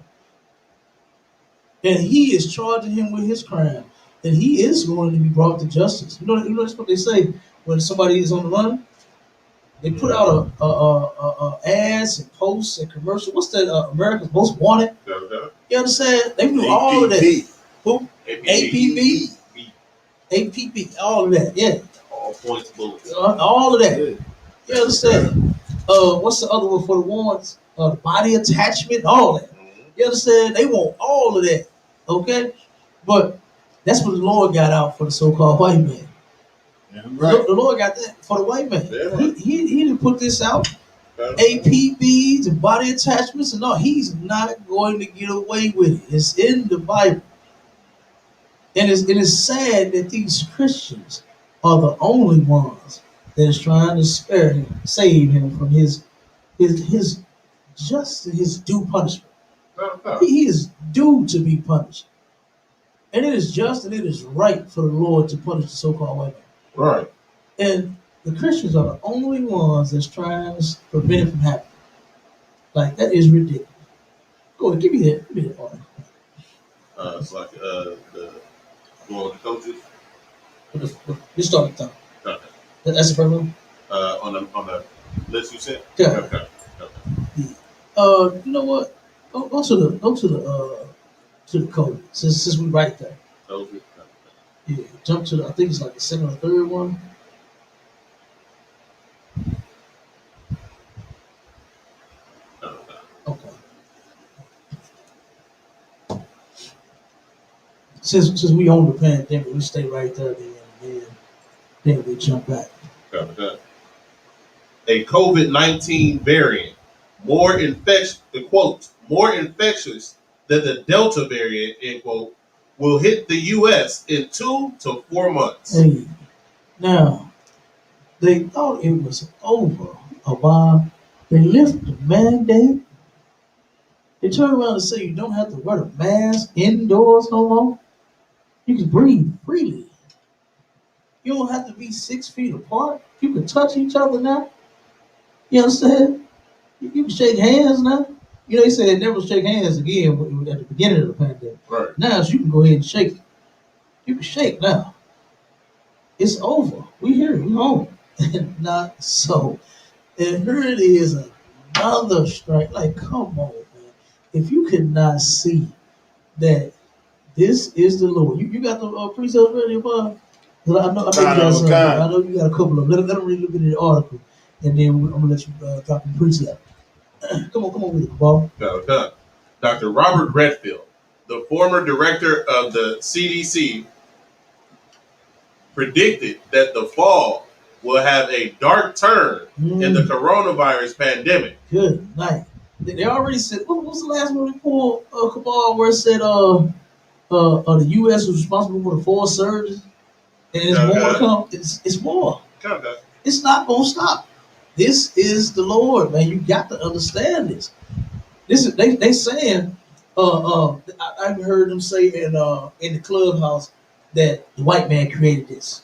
And he is charging him with his crime. And he is going to be brought to justice. You know that's what they say when somebody is on the run? They put out a ads and posts and commercials. What's that? America's Most Wanted. You understand? They do all of that. Who? APB. APB. All of that. Yeah. All points bullets. All of that. Yeah. You understand? What's the other one for the warrants? Body attachment. All that. You understand? They want all of that. Okay? But that's what the Lord got out for the so-called white man. Yeah, right. The Lord got that for the white man. Yeah, right. He didn't put this out. APBs and body attachments and all. He's not going to get away with it. It's in the Bible. And it's sad that these Christians are the only ones that is trying to spare him, save him from his just his due punishment. He is due to be punished. And it is just and it is right for the Lord to punish the so-called white man. Right. And the Christians are the only ones that's trying to prevent it from happening. Like, that is ridiculous. Go ahead, give me that article. It's like the one with the coaches. Let's start with that. Okay. That's the first one? On the list you said. Yeah. Okay. You know what? Go to the code since we right there. COVID. Yeah, jump to the, I think it's like the second or third one. Okay. Since we own the pandemic, we stay right there, then we jump back. Okay. A COVID-19 variant more infectious, more infectious than the Delta variant, end quote, will hit the U.S. in 2 to 4 months. Hey, now they thought it was over a while. They lifted the mandate. They turn around and say you don't have to wear a mask indoors no more. You can breathe freely. You don't have to be 6 feet apart. You can touch each other now. You understand? You can shake hands now. You know, they said never shake hands again at the beginning of the pandemic. Right. Now you can go ahead and shake it. You can shake now. It's over. We here. We home. Not so. And here it is, another strike. Like, come on, man. If you could not see that this is the Lord. You got the precepts ready, Bob? I know you got some. I know you got a couple of them. Let them read a little bit of the article, and then I'm gonna let you drop the precept. Come on with it, Bob. Okay. Dr. Robert Redfield, the former director of the CDC, predicted that the fall will have a dark turn in the coronavirus pandemic. Good night. They already said, what was the last one we pulled, Cabal, where it said the U.S. was responsible for the 4 surges, and there's more to come. It's more. Okay. It's not gonna stop. This is the Lord, man. You got to understand this. This is they saying. I heard them say in the clubhouse that the white man created this.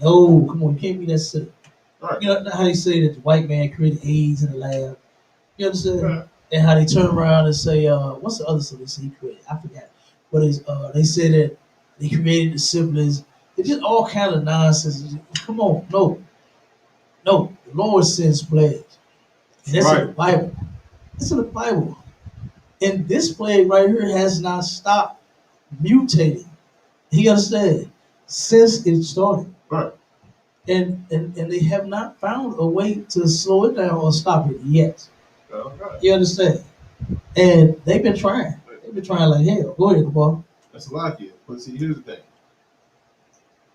No, come on, you can't be that silly. Right. You know how they say that the white man created AIDS in the lab. You understand? Right. And how they turn around and say, what's the other stuff they say he created? I forgot. But it's, they say that they created the syphilis. It's just all kind of nonsense. Come on, no. The Lord sends plagues. And that's in the Bible. It's in the Bible. And this plague right here has not stopped mutating. You understand? Since it started. Right. And they have not found a way to slow it down or stop it yet. Okay. You understand? And they've been trying. They've been trying like hell. Go ahead, Bob. That's a lot, kid. But see, here's the thing.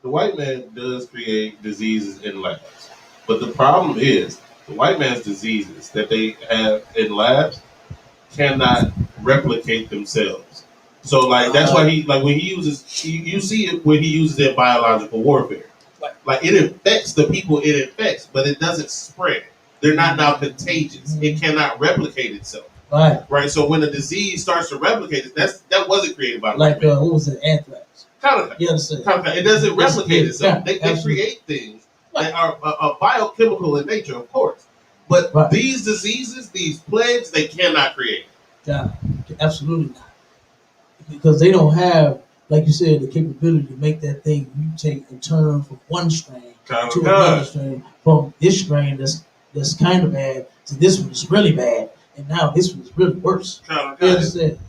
The white man does create diseases in labs. But the problem is, the white man's diseases that they have in labs cannot replicate themselves. So, like, that's why when he uses, you see it when he uses it in biological warfare. Like, it infects the people it infects, but it doesn't spread. They're not now contagious. It cannot replicate itself. Right. So when a disease starts to replicate, that wasn't created by what was it? Anthrax. Kind of. You understand? It doesn't replicate itself. They create things that are biochemical in nature, of course. But these diseases, these plagues, they cannot create. Yeah, absolutely not. Because they don't have, like you said, the capability to make that thing mutate and turn from one strain to another strain, from this strain that's kind of bad to this one that's really bad, and now this one's really worse. You understand?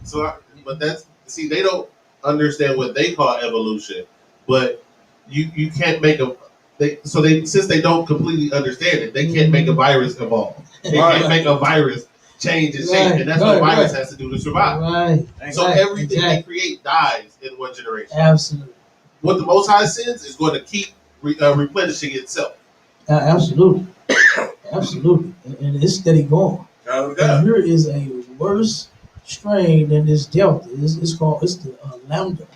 But they don't understand what they call evolution, but you can't make since they don't completely understand it, they can't make a virus evolve. They can't make a virus change its shape, and that's what a virus has to do to survive. So everything they create dies in one generation. Absolutely. What the Most High sends is going to keep replenishing itself. Absolutely. Absolutely. And it's steady going. And here is a worse strain than this Delta. It's the Lambda.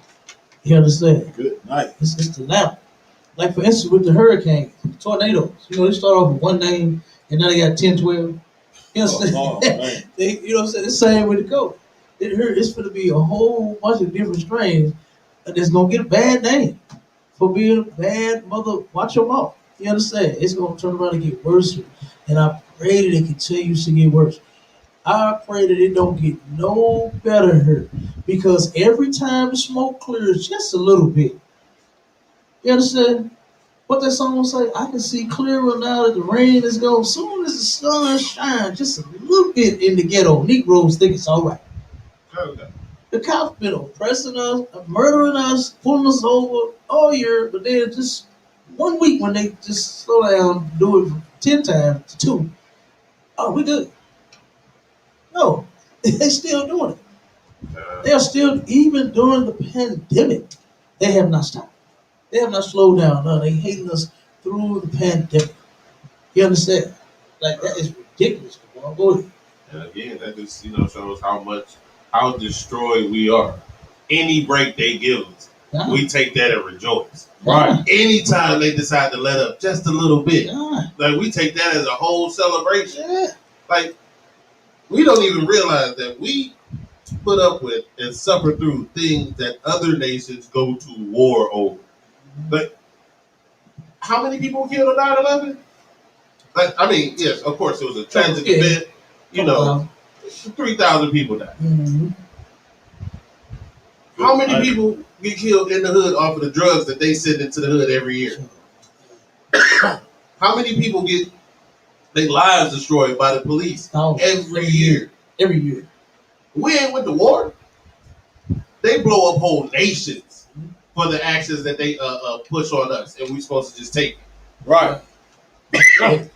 You understand? Good night. It's the Lambda. Like for instance, with the hurricanes, tornadoes. You know, they start off with one name, and now they got 10, 12. You know what I'm saying? Man. You know what I'm saying? It's the same way to go. It's going to be a whole bunch of different strains that's going to get a bad name for being a bad mother. Watch your mouth. You understand? It's going to turn around and get worse. And I pray that it continues to get worse. I pray that it don't get no better here. Because every time the smoke clears just a little bit, you understand? What that song say? I can see clearer now that the rain is gone. Soon as the sun shines just a little bit in the ghetto, Negroes think it's all right. Okay. The cops been oppressing us, murdering us, pulling us over all year, but then just 1 week when they just slow down, do it 10 times to 2. Oh, we good. No, they still doing it. They are still, even during the pandemic, they have not stopped. They have not slowed down. No, they hating us through the pandemic. You understand? Like that is ridiculous. Go ahead. And again, that just shows how destroyed we are. Any break they give us, we take that and rejoice. Right. Anytime they decide to let up just a little bit, Yeah. like we take that as a whole celebration. Yeah. Like we don't even realize that we put up with and suffer through things that other nations go to war over. But how many people killed on 9/11? Like, I mean, yes, of course it was a tragic event. 3,000 people died. Mm-hmm. How many people get killed in the hood off of the drugs that they send into the hood every year? How many people get their lives destroyed by the police every year? Every year. We ain't with the war. They blow up whole nations for the actions that they push on us, and we supposed to just take it. Right. That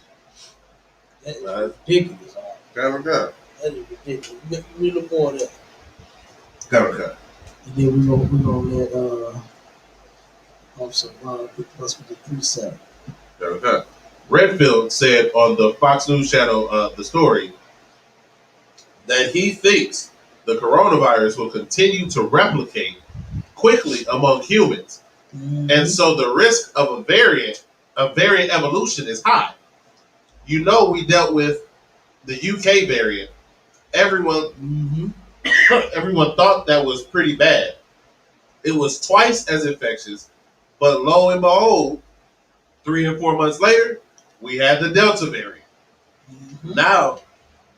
is ridiculous. Got. That is ridiculous. We look more at that. Got. And then we're gonna let Officer Ron pick us with the 3-7. Got. Redfield said on the Fox News channel, The Story, that he thinks the coronavirus will continue to replicate quickly among humans. Mm-hmm. And so the risk of a variant evolution is high. We dealt with the UK variant. Everyone thought that was pretty bad. It was twice as infectious, but lo and behold, 3 and 4 months later, we had the Delta variant. Mm-hmm. Now,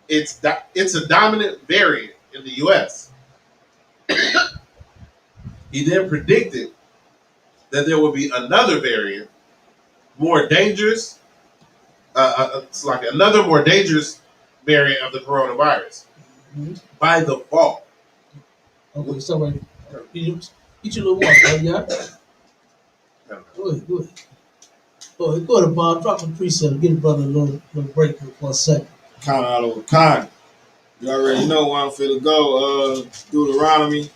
it's a dominant variant in the U.S. He then predicted that there will be another variant, more dangerous. It's like another more dangerous variant of the coronavirus by the fall. Okay, so right, eat your little water, yeah. Go ahead. Go ahead, Bob. Drop the preset. Give the brother a little break for a second. Kind out over kind. You already know where I'm finna go. Deuteronomy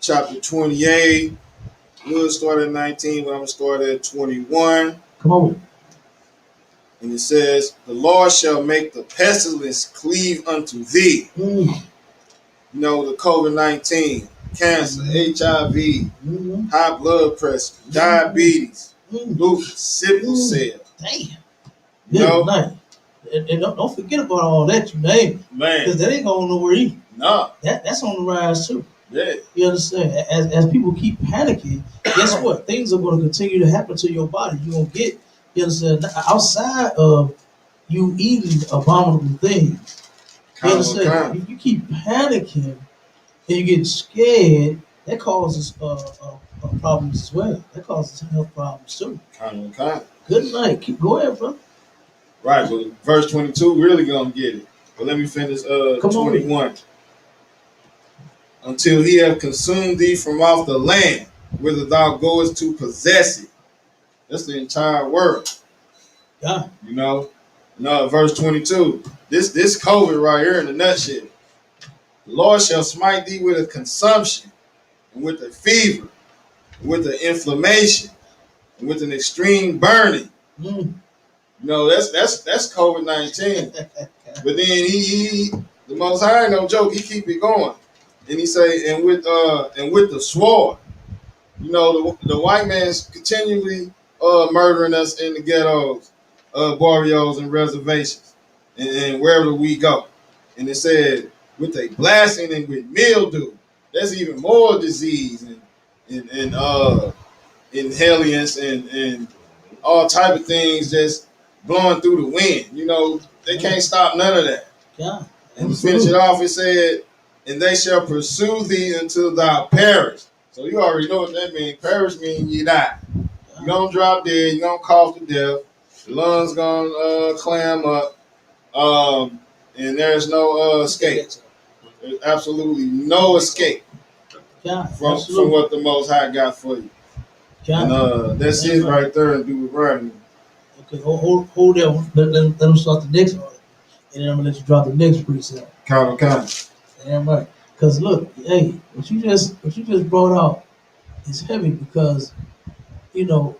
chapter 28. We'll start at 19, but I'm gonna start at 21. Come on. And it says, "The Lord shall make the pestilence cleave unto thee." The COVID-19, cancer, HIV, high blood pressure, diabetes, lupus, sickle cell. Damn. Night. And don't forget about all that you named. Man. Because that ain't going nowhere either. No. That's on the rise too. Yeah. You understand? As people keep panicking, guess what? Things are going to continue to happen to your body. You're going to get, you understand, outside of you eating abominable things. You understand? If you keep panicking and you get scared, that causes problems as well. That causes health problems too. Good night. Go ahead, bro. Right, but verse 22 really gonna get it. But let me finish 21. Until he have consumed thee from off the land, whither thou goest to possess it. That's the entire world. Yeah. No, verse 22. This COVID right here in a nutshell. The Lord shall smite thee with a consumption, and with a fever, and with an inflammation, and with an extreme burning. That's COVID-19. But then he the Most High, no joke, he keep it going. And he say, and with the sword. You know, the white man's continually murdering us in the ghettos, barrios, and reservations, and wherever we go. And it said with a blasting and with mildew, there's even more disease and inhalants and all type of things just blowing through the wind. You know, they can't stop none of that. Yeah. And to finish it off, it said, and they shall pursue thee until thou perish. So you already know what that means. Perish means you die. You're going to drop dead. You're going to cough to death. The lungs going to clam up. And there's no escape. There's absolutely no escape from what the Most High got for you. And that's it right there and do it right. Okay, hold that one. Let them start the next one. And then I'm going to let you drop the next precept. Count. Damn right. Because look, hey, what you just brought out is heavy because, you know,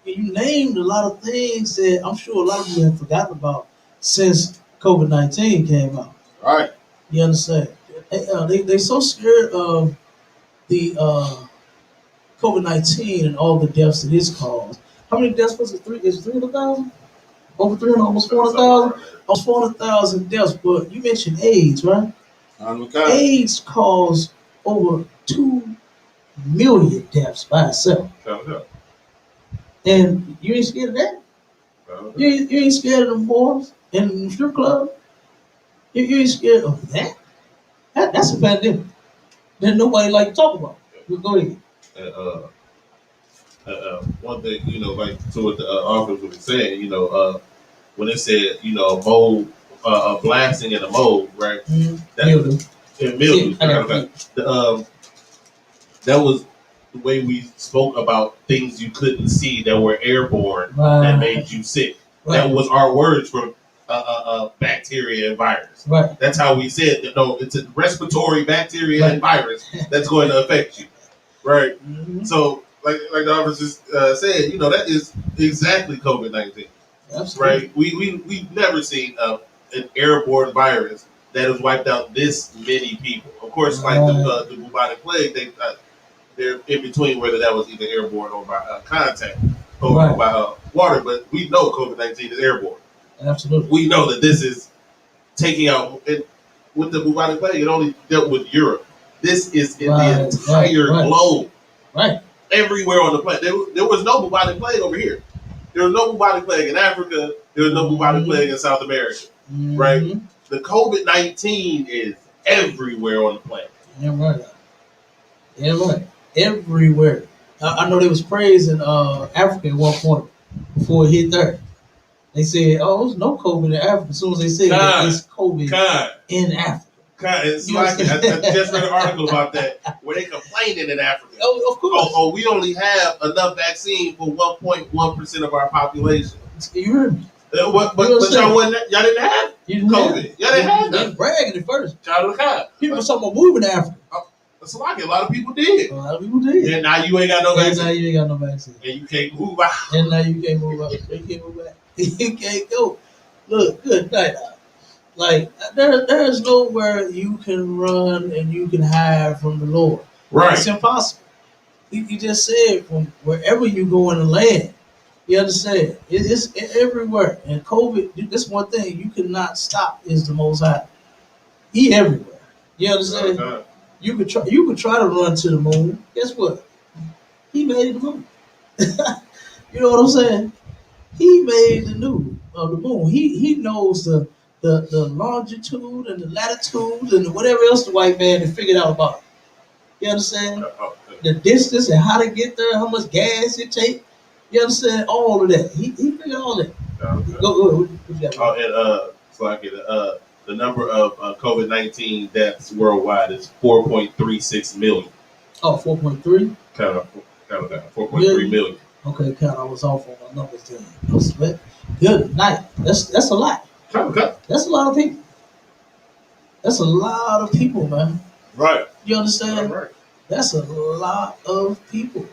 you named a lot of things that I'm sure a lot of you have forgotten about since COVID-19 came out. Right. You understand? They're so scared of the COVID-19 and all the deaths it is caused. How many deaths was it? Is it 300,000? Over 300, almost 400,000? Almost 400,000 deaths. But you mentioned AIDS, right? AIDS caused over 2 million deaths by itself. And you ain't scared of that? You ain't scared of them boys in the strip club? You ain't scared of that? That's a pandemic that nobody like to talk about. Go ahead. One thing, like to what the authors were saying, when they said, a mold, a blasting and a mold, right? Mildew. Mildew. That was the way we spoke about things you couldn't see that were airborne that made you sick. Right. That was our words for bacteria and virus. Right. That's how we said that. No, it's a respiratory bacteria and virus that's going to affect you. Right. Mm-hmm. So, like the officers said, that is exactly COVID-19. Absolutely. Right. We've never seen an airborne virus that has wiped out this many people. Of course, like the bubonic plague, they're in between whether that was either airborne or by contact or by water. But we know COVID-19 is airborne. Absolutely. We know that this is taking out. And with the bubonic plague, it only dealt with Europe. This is in the entire globe. Right. Everywhere on the planet. There was no bubonic plague over here. There was no bubonic plague in Africa. There was no bubonic plague in South America. Mm-hmm. Right? The COVID-19 is everywhere on the planet. Yeah, right. Yeah, right. Everywhere. I know there was praise in Africa at one point before it hit there. They said, "Oh, there's no COVID in Africa." As soon as they said it's COVID in Africa. It's like I just read an article about that where they complaining in Africa. Oh, of course. Oh, we only have enough vaccine for 1.1% of our population. You heard me. But y'all didn't have COVID. Y'all didn't have that. They bragging at first. People were talking about moving to Africa. It's like a lot of people did. A lot of people did. And now you ain't got no vaccine. And now you ain't got no vaccine. And you can't move out. And now you can't move out. You can't move back. You can't go. Look, good night. Like there's nowhere you can run and you can hide from the Lord. Right. It's impossible. He just said from wherever you go in the land. You understand? It's everywhere. And COVID, this one thing you cannot stop is the Most High. He everywhere. You understand? Okay. You could try to run to the moon. Guess what? He made the moon. You know what I'm saying? He made the moon. He knows the longitude and the latitude and whatever else the white man has figured out about it. You understand? The distance and how to get there, how much gas it takes. You understand? All of that. He figured all that. Okay. Go. What you got? So I get the number of COVID-19 deaths worldwide is 4.36 million. Oh, 4.3? Kind of 4.3 million. Okay, I was off on my numbers then. Good night. That's a lot. Okay. That's a lot of people. That's a lot of people, man. Right. You understand? Right. That's a lot of people.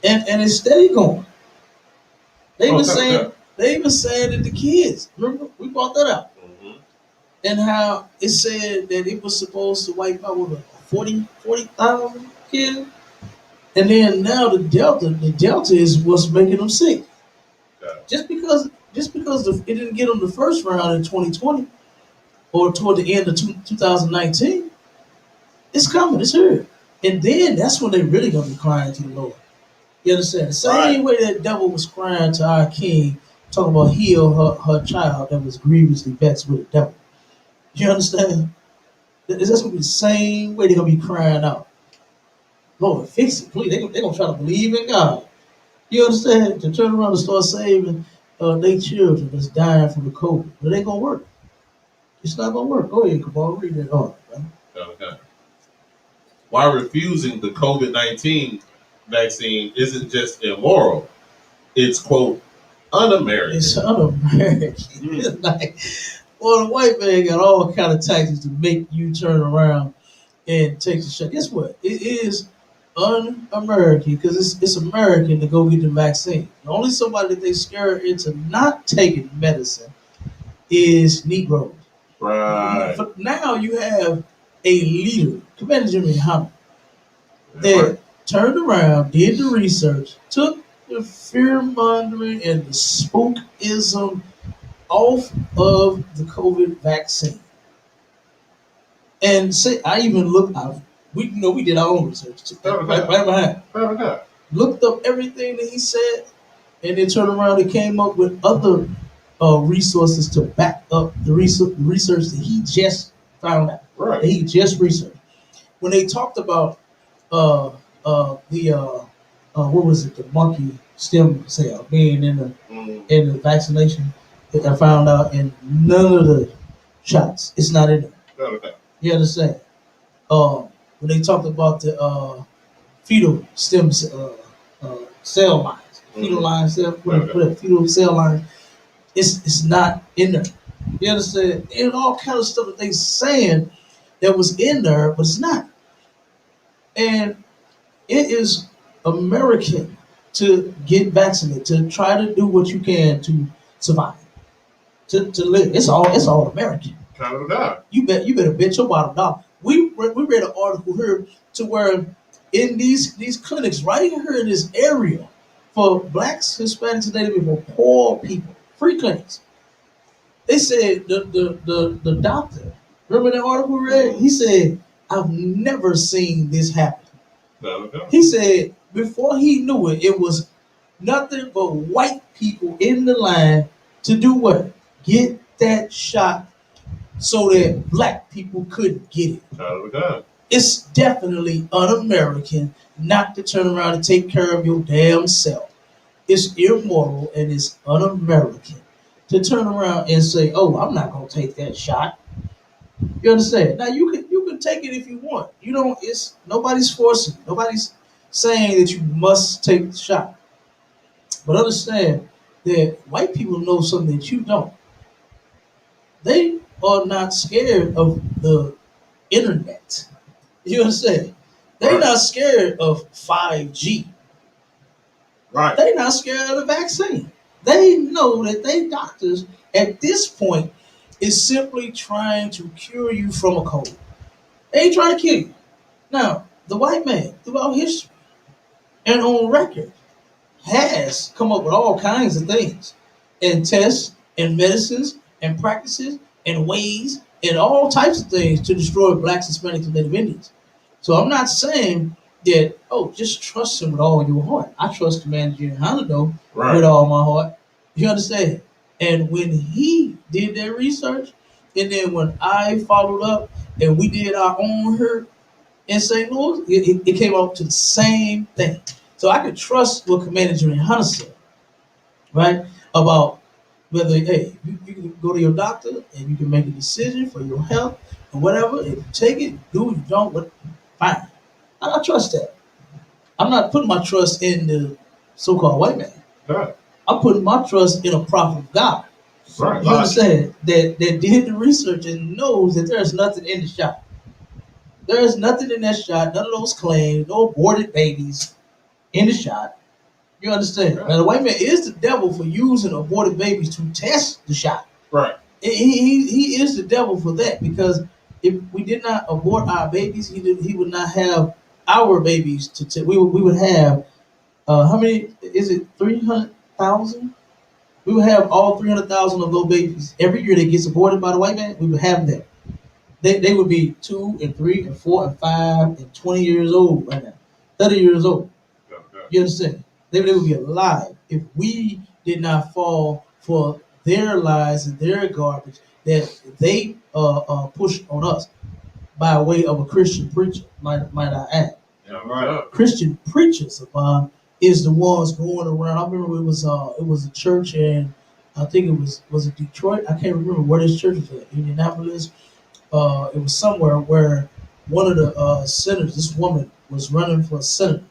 And it's steady going. They even saying that the kids, remember, we brought that up. Mm-hmm. And how it said that it was supposed to wipe out with 40,000 kids. And then now the Delta is what's making them sick. Yeah. Just because it didn't get them the first round in 2020 or toward the end of 2019, it's coming. It's here. And then that's when they really gonna be crying to the Lord. You understand? The same Right. way that devil was crying to our king, talking about heal her child that was grievously vexed with the devil. You understand? That's gonna be the same way they're gonna be crying out. Lord, fix it, please. They gonna try to believe in God. You understand? To turn around and start saving their children that's dying from the COVID. But it ain't gonna work. It's not gonna work. Go ahead, Kabal, read that on, man. Okay. While refusing the COVID-19 vaccine isn't just immoral, it's, quote, un-American. It's un-American. It's like, well, the white man got all kind of tactics to make you turn around and take the shot. Guess what? It is un-American because it's American to go get the vaccine. The only somebody that they scare into not taking medicine is Negroes. Right. But now you have a leader, Commander Jimmy Hunt, Right. that turned around, did the research, took the fear mongering and the spookism off of the COVID vaccine. And say I even looked out. We did our own research too, right behind. Okay. Looked up everything that he said, and then turned around and came up with other resources to back up the research that he just found out. Right. That he just researched. When they talked about the what was it, the monkey stem cell being in the vaccination, that I found out in none of the shots. It's not in there. Okay. You understand? When they talked about the fetal stem cell lines, fetal line cell, whatever, fetal cell lines, it's not in there. You understand? And all kind of stuff that they saying that was in there, but it's not. And it is American to get vaccinated, to try to do what you can to survive, to live. It's all American. Kind of a guy. You better bet your bottom dollar. We read an article here to where in these clinics right here in this area for blacks, Hispanics, and Native people, poor people, free clinics. They said the doctor, remember that article we read? He said, I've never seen this happen. He said before he knew it, it was nothing but white people in the line to do what? Get that shot so that black people couldn't get it. It's definitely un-American not to turn around and take care of your damn self. It's immoral and it's un-American to turn around and say, "Oh, I'm not gonna take that shot." You understand? Now you can take it if you want. You don't. It's nobody's forcing. Nobody's saying that you must take the shot. But understand that white people know something that you don't. They are not scared of the internet. You understand? They're Right. not scared of 5G. Right. They're not scared of the vaccine. They know that they doctors at this point is simply trying to cure you from a cold. They ain't trying to kill you. Now, the white man throughout history and on record has come up with all kinds of things and tests and medicines and practices and ways and all types of things to destroy blacks, Hispanics, and Native Indians. So I'm not saying that, oh, just trust him with all your heart. I trust Commander Jimmy Honda with all my heart. You understand? And when he did that research, and then when I followed up and we did our own here in St. Louis, it came out to the same thing. So I could trust what Commander Jimmy Hunter said, right? About whether, hey, you can go to your doctor and you can make a decision for your health or whatever. If you take it, do it, you don't, but fine. I trust that. I'm not putting my trust in the so-called white man. Right. I'm putting my trust in a prophet of God. Right. You understand? That did the research and knows that there's nothing in the shot. There is nothing in that shot, none of those claims, no aborted babies in the shot. You understand? Right. Now, the white man is the devil for using aborted babies to test the shot. Right. He is the devil for that because if we did not abort our babies, he would not have our babies we would have how many is it 300,000? We would have all 300,000 of those babies every year that gets aborted by the white man. We would have them. They would be 2 and 3 and 4 and 5 and 20 years old right now, 30 years old. You understand? They would be alive if we did not fall for their lies and their garbage that they pushed on us by way of a Christian preacher. Might I add? Yeah, right. Christian preachers is the ones going around. I remember it was a church in I think it was it Detroit. I can't remember where this church was at. Indianapolis. It was somewhere where one of the senators, this woman, was running for senator,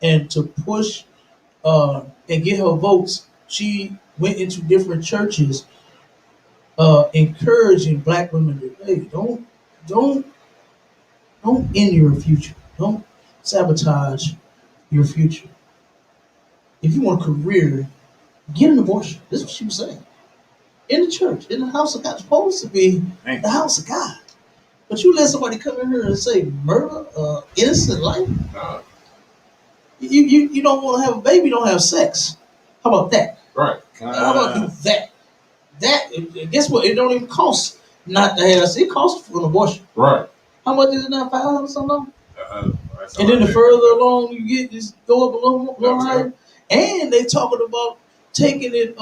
and to push and get her votes, she went into different churches, encouraging black women to, hey, don't don't end your future, don't sabotage your future. If you want a career, get an abortion. This is what she was saying. In the church, in the house of God, it's supposed to be the house of God. But you let somebody come in here and say murder, innocent life. Nah. You don't want to have a baby, don't have sex. How about that? Right. How about do that? Guess what? It don't even cost not to have sex. It costs for an abortion. Right. How much is it now? $500 something? That's And then the all further along you get, just go up a little Yeah, higher. And they talking about taking it.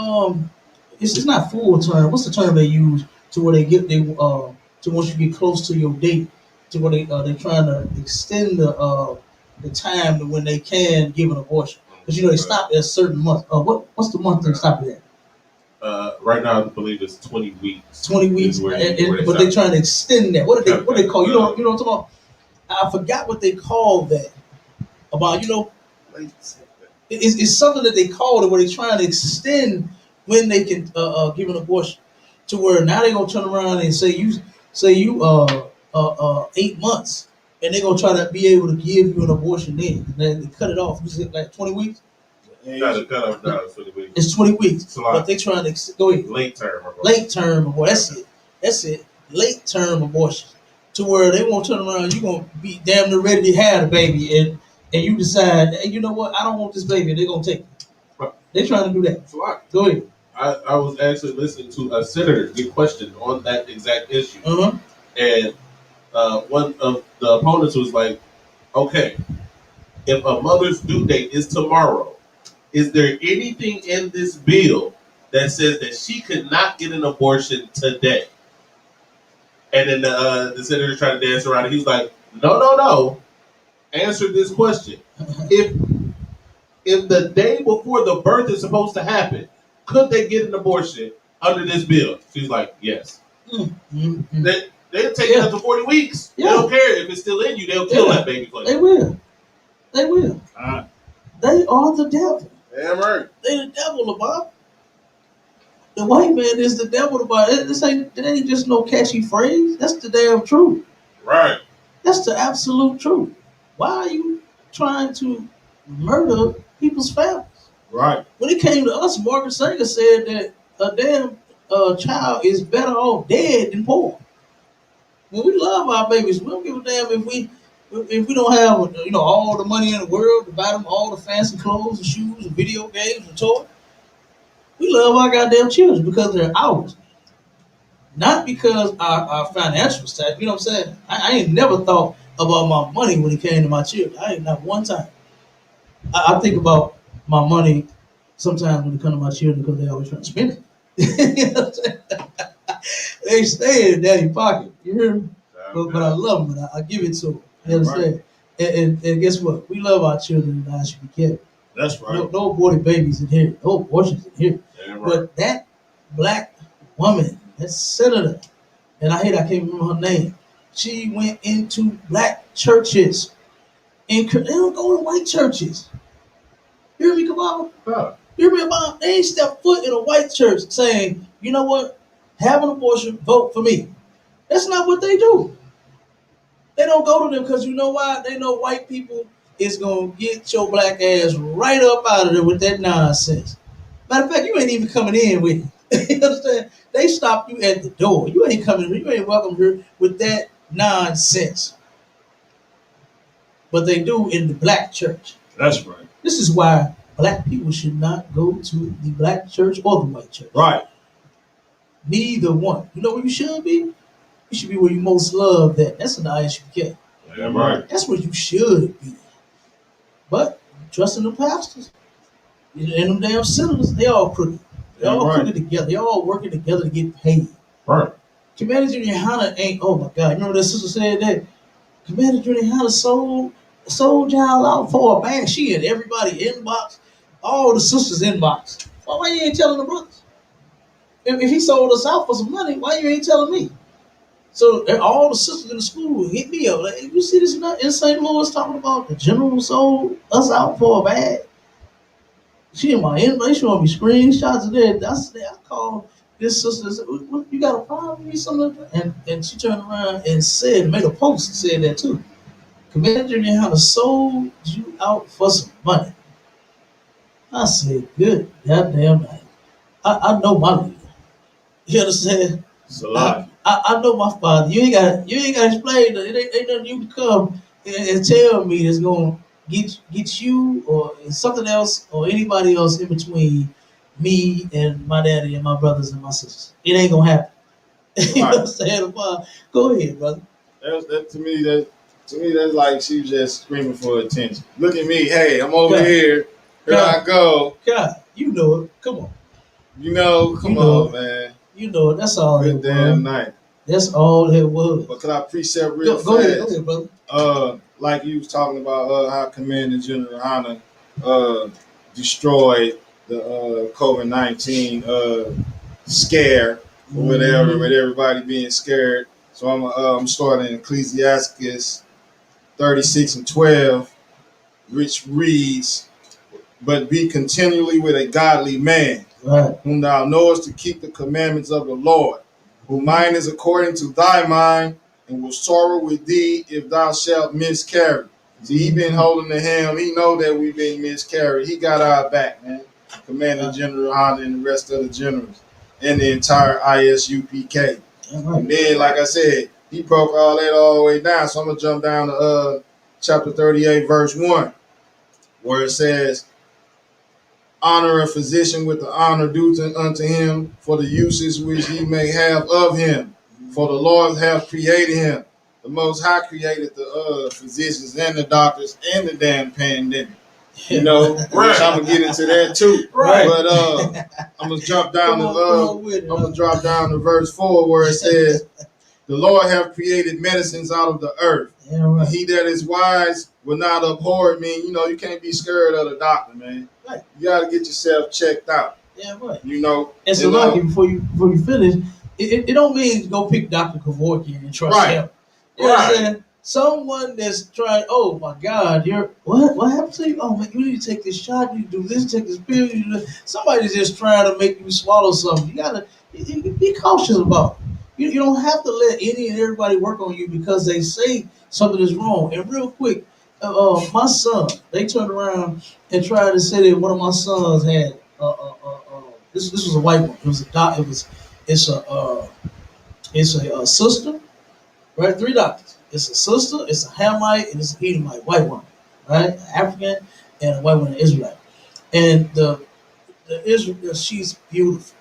It's not full term. What's the term they use to where to once you get close to your date, to where they're trying to extend the time to when they can give an abortion, because they stop at a certain month. What's the month they stop at? Right now, I believe it's 20 weeks. 20 weeks, but they're trying to extend that. What do they call? You know what I'm talking about? I forgot what they call that. About it's something that they call it where they're trying to extend when they can give an abortion, to where now they're gonna turn around and say you 8 months, and they're gonna try to be able to give you an abortion then. And then they cut it off. Was it like 20 weeks? Cut off now, it's 20 weeks. It's 20 weeks. It's a lot. But they trying to go ahead. Late term abortion. Late term abortion. That's it. Late term abortion. To where they won't turn around, you're gonna be damn near ready to have the baby, and you decide, hey, you know what, I don't want this baby, they're gonna take it. They're trying to do that. It's a lot. Go ahead. I was actually listening to a senator get questioned on that exact issue. Uh-huh. And one of the opponents was like, okay, if a mother's due date is tomorrow, is there anything in this bill that says that she could not get an abortion today? And then the senator tried to dance around it. He was like, no. Answer this question. If the day before the birth is supposed to happen, could they get an abortion under this bill? She's like, yes. Mm-hmm. They'll take it up to 40 weeks. Yeah. They don't care if it's still in you. They'll kill that baby for you. They will. They will. They are the devil. Damn right. They the devil, about. The white man is the devil, about. That ain't just no catchy phrase. That's the damn truth. Right. That's the absolute truth. Why are you trying to murder people's families? Right. When it came to us, Margaret Sanger said that a damn child is better off dead than poor. When we love our babies, we don't give a damn if we don't have all the money in the world to buy them all the fancy clothes and shoes and video games and toys. We love our goddamn children because they're ours, not because our financial status. You know what I'm saying? I ain't never thought about my money when it came to my children. I ain't not one time. I think about my money sometimes when it comes to my children because they always trying to spend it. You know what I'm saying? They stay in daddy's pocket. You hear me? But I love them and I give it to them. You understand? Right. And guess what? We love our children and I should be careful. That's right. No aborted babies in here. No abortions in here. Right. But that black woman, that senator, and I can't remember her name. She went into black churches, and they don't go to white churches. You hear me, Kabbalah? Yeah. You hear me, Kabbalah? They ain't step foot in a white church saying, you know what? Have an abortion, vote for me. That's not what they do. They don't go to them because you know why? They know white people is going to get your black ass right up out of there with that nonsense. Matter of fact, you ain't even coming in with it. You understand? They stop you at the door. You ain't coming here. You ain't welcome here with that nonsense. but they do in the black church. That's right. This is why black people should not go to the black church or the white church. Right. Neither one. You know where you should be? You should be where you most love that. That's an ISUK. Yeah, right. That's where you should be. But trusting the pastors and them damn senators, they all crooked. They all crooked together. They all working together to get paid. Right. Commander Junior Hanna ain't, oh my God, you remember that sister said that? Commander Junior Hanna sold y'all out for a bag. She in everybody inbox, all the sisters inbox. Well, why you ain't telling the brothers? If he sold us out for some money, why you ain't telling me? So all the sisters in the school hit me up. Like, you see this in St. Louis talking about the general sold us out for a bag? She in my inbox, she want me screenshots of that. I called this sister and said, you got a problem? You something like that? And she turned around and said, made a post and said that too. Commander Junior Hanna sold you out for some money. I said, good goddamn night. I know my leader. You understand? It's a lot. I know my father. You ain't got to explain that. It ain't nothing you can come and tell me that's gonna get you or something else or anybody else in between me and my daddy and my brothers and my sisters. It ain't gonna happen. You know what I'm saying? Go ahead, brother. To me, that's like she was just screaming for attention. Look at me. Hey, I'm over here. Here I go. God, you know it. Come on. Come on, man. You know it. That's all Good damn night. That's all it was. But could I precept real fast? Go ahead, brother. Like you was talking about how Commander General Hanna destroyed the COVID-19 scare or whatever, with everybody being scared. So I'm starting Ecclesiastes 36:12, which reads, "But be continually with a godly man, whom thou knowest to keep the commandments of the Lord, whose mind is according to thy mind, and will sorrow with thee if thou shalt miscarry." See, he been holding the helm. He know that we've been miscarried. He got our back, man. Commander General Hanna and the rest of the generals and the entire ISUPK. And then, like I said, he broke all that all the way down. So I'm going to jump down to chapter 38, verse 1, where it says, "Honor a physician with the honor due unto him for the uses which he may have of him. For the Lord hath created him." The Most High created the physicians and the doctors and the damn pandemic. You know, which I'm gonna get into that too. Right. But I'm gonna drop down to verse 4 where it says, "The Lord hath created medicines out of the earth. Yeah, right. He that is wise will not abhor it." Mean, you can't be scared of the doctor, man. Right. You gotta get yourself checked out. Yeah, right. And so lucky before you finish, it don't mean go pick Dr. Kevorkian and trust him. You know what I'm saying? Someone that's trying, oh my God, what happened to you? Oh man, you need to take this shot, you do this, take this pill, you do this. Somebody's just trying to make you swallow something. You gotta be cautious about it. You don't have to let any and everybody work on you because they say something is wrong. And real quick, my son, they turned around and tried to say that one of my sons had this was a white one. It was a doc. It's a sister, right? 3 doctors. It's a sister, it's a Hamite, and it's an Edomite, white woman, right? African and a white woman, Israelite. And the Israel, she's beautiful,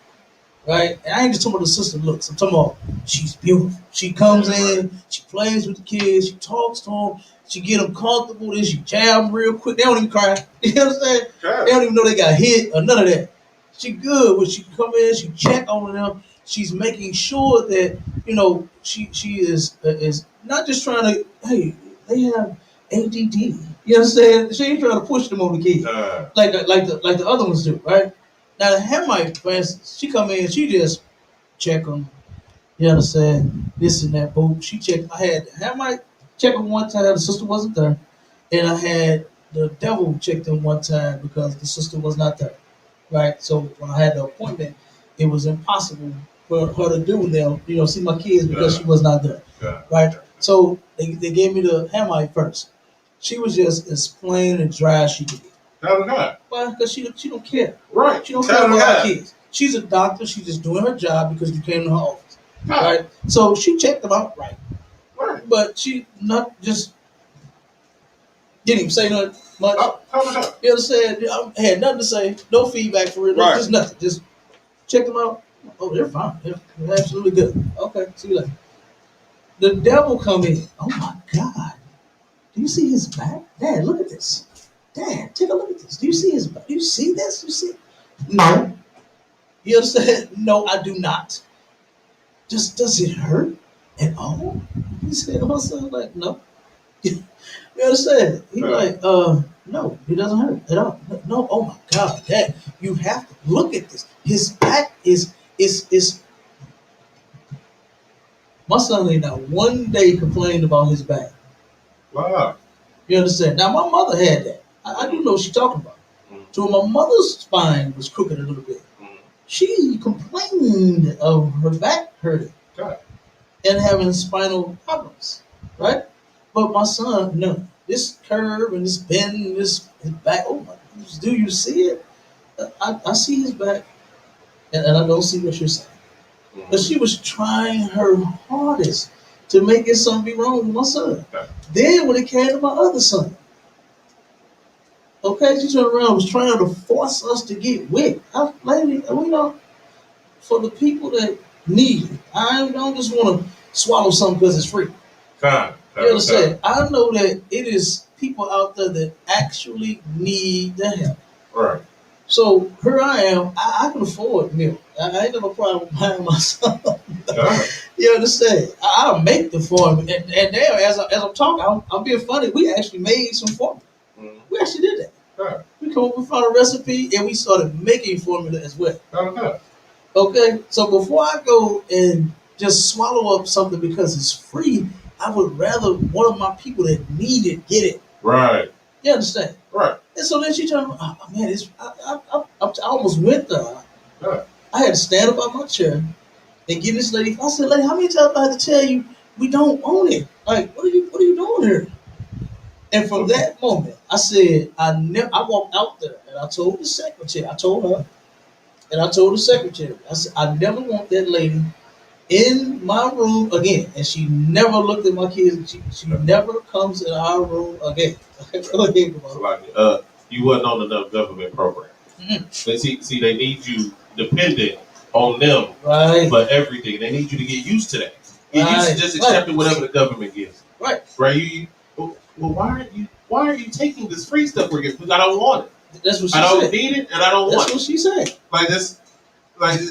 right? And I ain't just talking about the sister looks. I'm talking about she's beautiful. She comes in, she plays with the kids, she talks to them, she get them comfortable, then she jab them real quick. They don't even cry. You know what I'm saying? They don't even know they got hit or none of that. She good when she come in, she check on them. She's making sure that she is not just trying to. Hey, they have ADD. You understand? She ain't trying to push them on the kids like the other ones do, right? Now the Hamite, for instance, she come in, she just check them. You understand? This and that, boom. She checked. I had the Hamite check them one time. The sister wasn't there, and I had the devil check them one time because the sister was not there. Right, so when I had the appointment, it was impossible for her to do them, see my kids because she was not there. Right, so they gave me the Hamite first. She was just as plain and dry as she could be. Why? Because she don't care. Right. She don't care about her kids. She's a doctor. She's just doing her job because you came to her office. Right. So she checked them out. Right. But she not just Didn't even say nothing much. Oh, how much? You understand? I had nothing to say. No feedback for real. Right. Just nothing. Just check them out. Oh, they're fine. They're absolutely good. Okay, see you later. The devil come in. Oh my God. Do you see his back? Dad, look at this. Dad, take a look at this. Do you see his back? Do you see this? You see? No. You understand? No, I do not. Just does it hurt at all? He said, my son, like, no. You understand? He like, no, it doesn't hurt at all. No, oh my God, Dad, you have to look at this. His back is. My son ain't not one day complained about his back. Wow. You understand? Now my mother had that. I do know what she's talking about. So my mother's spine was crooked a little bit. She complained of her back hurting and having spinal problems, right? But my son, no. This curve and this bend and this his back. Oh my goodness, do you see it? I see his back, and I don't see what you're saying. But she was trying her hardest to make it something be wrong with my son. Then when it came to my other son, okay, she turned around and was trying to force us to get wet. Lady, you know, for the people that need it, I don't just want to swallow something because it's free. You understand? I know that it is people out there that actually need the help. Right. So here I am. I can afford milk. I ain't got no problem buying my son. You understand? I'll make the formula. And there, as I'm talking, I'm being funny. We actually made some formula. We actually did that. Right. We come up with a recipe and we started making formula as well. Okay. Okay? So before I go and just swallow up something because it's free, I would rather one of my people that need it get it. Right. You understand? Right. And so then she told me, oh man, I almost went there. Right. I had to stand up on my chair and give this lady. I said, lady, how many times I had to tell you we don't own it? Like, what are you doing here? And from that moment, I said, I walked out there and I told the secretary, I told her, and I told the secretary, I said, I never want that lady in my room again. And she never looked at my kids. She never comes in our room again. You wasn't on enough government program. Mm-hmm. They see, they need you dependent on them Right. for everything. They need you to get used to that. Get used to just accepting whatever the government gives. Right. Right. Well, why aren't you taking this free stuff we're getting? Because I don't want it. That's what she I don't said. need it, and I don't want it. That's what she said. Like this, like and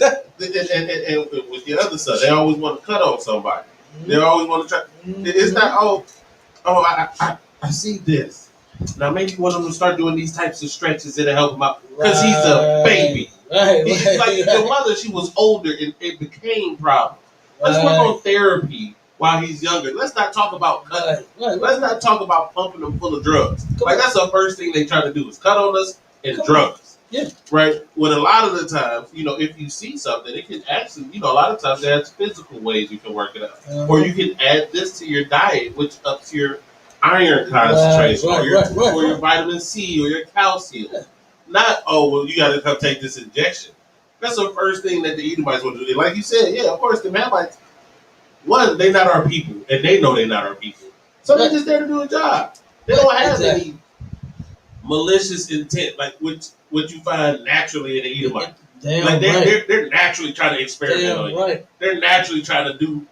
with the other stuff, they always want to cut on somebody. Mm-hmm. They always want to try. Mm-hmm. It's not I see this. Now maybe one of them start doing these types of stretches that'll help him out because he's a baby. Right. He's like your mother. She was older and it became problem. Let's work on therapy while he's younger. Let's not talk about cutting. Let's not talk about pumping them full of drugs. That's the first thing they try to do is cut on us and drugs. Yeah. Right. When a lot of the times, if you see something, it can actually, a lot of times there's physical ways you can work it out, or you can add this to your diet, which ups your iron concentration, or your vitamin C or your calcium. Yeah. Not you got to come take this injection. That's the first thing that the Edomites want to do. Like you said, yeah, of course, the Mamites. One, they not our people, and they know they're not our people. So they're just there to do a job. They don't have any malicious intent, like what you find naturally in the Edomite. They're naturally trying to experiment on you. Right. They're naturally trying to do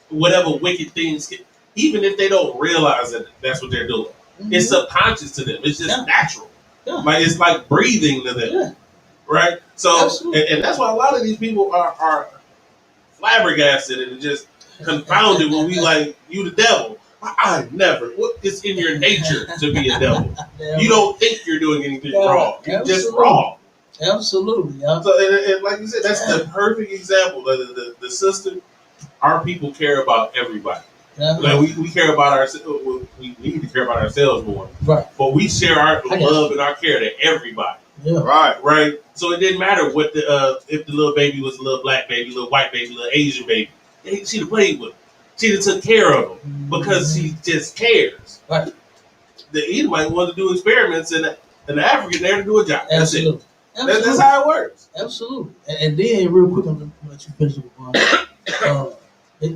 whatever wicked things, even if they don't realize that that's what they're doing. Mm-hmm. It's subconscious to them. It's just natural. Yeah. Like it's like breathing to them. Yeah. Right? So and that's why a lot of these people are flabbergasted and just confounded when we like, you the devil. I never. It's in your nature to be a devil. You don't think you're doing anything wrong. You're just wrong. Absolutely. Yeah. So and like you said, that's the perfect example. The system, our people care about everybody. Yeah. Like we care about ourselves. We need to care about ourselves more. Right. But we share our love and our care to everybody. Yeah. Right. So it didn't matter what if the little baby was a little black baby, little white baby, little Asian baby. She'd have played with him. She'd have took care of him because she just cares. Right. The Edomite wanted to do experiments and the African there to do a job. Absolutely. That's it. That's how it works. Absolutely. And then real quick, I'm going to let you finish with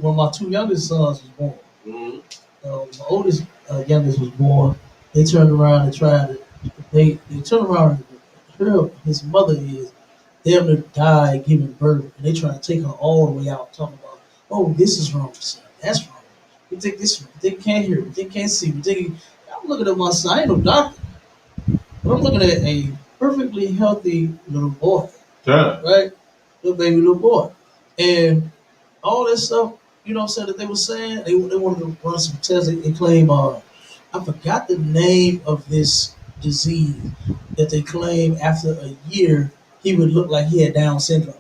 when my two youngest sons was born. Mm-hmm. My oldest youngest was born They turned around and tried to. They turned around. And his mother is damn near died giving birth, and they trying to take her all the way out, talking about, oh, this is wrong, son. That's wrong. We think this. They can't hear. They can't see. We think. I'm looking at my son. I ain't no doctor, but I'm looking at a perfectly healthy little boy, Time. right? Little baby, little boy, and all that stuff. You know what I'm saying, that they were saying they wanted to run some tests. They claim I forgot the name of this disease that they claim after a year he would look like he had Down syndrome,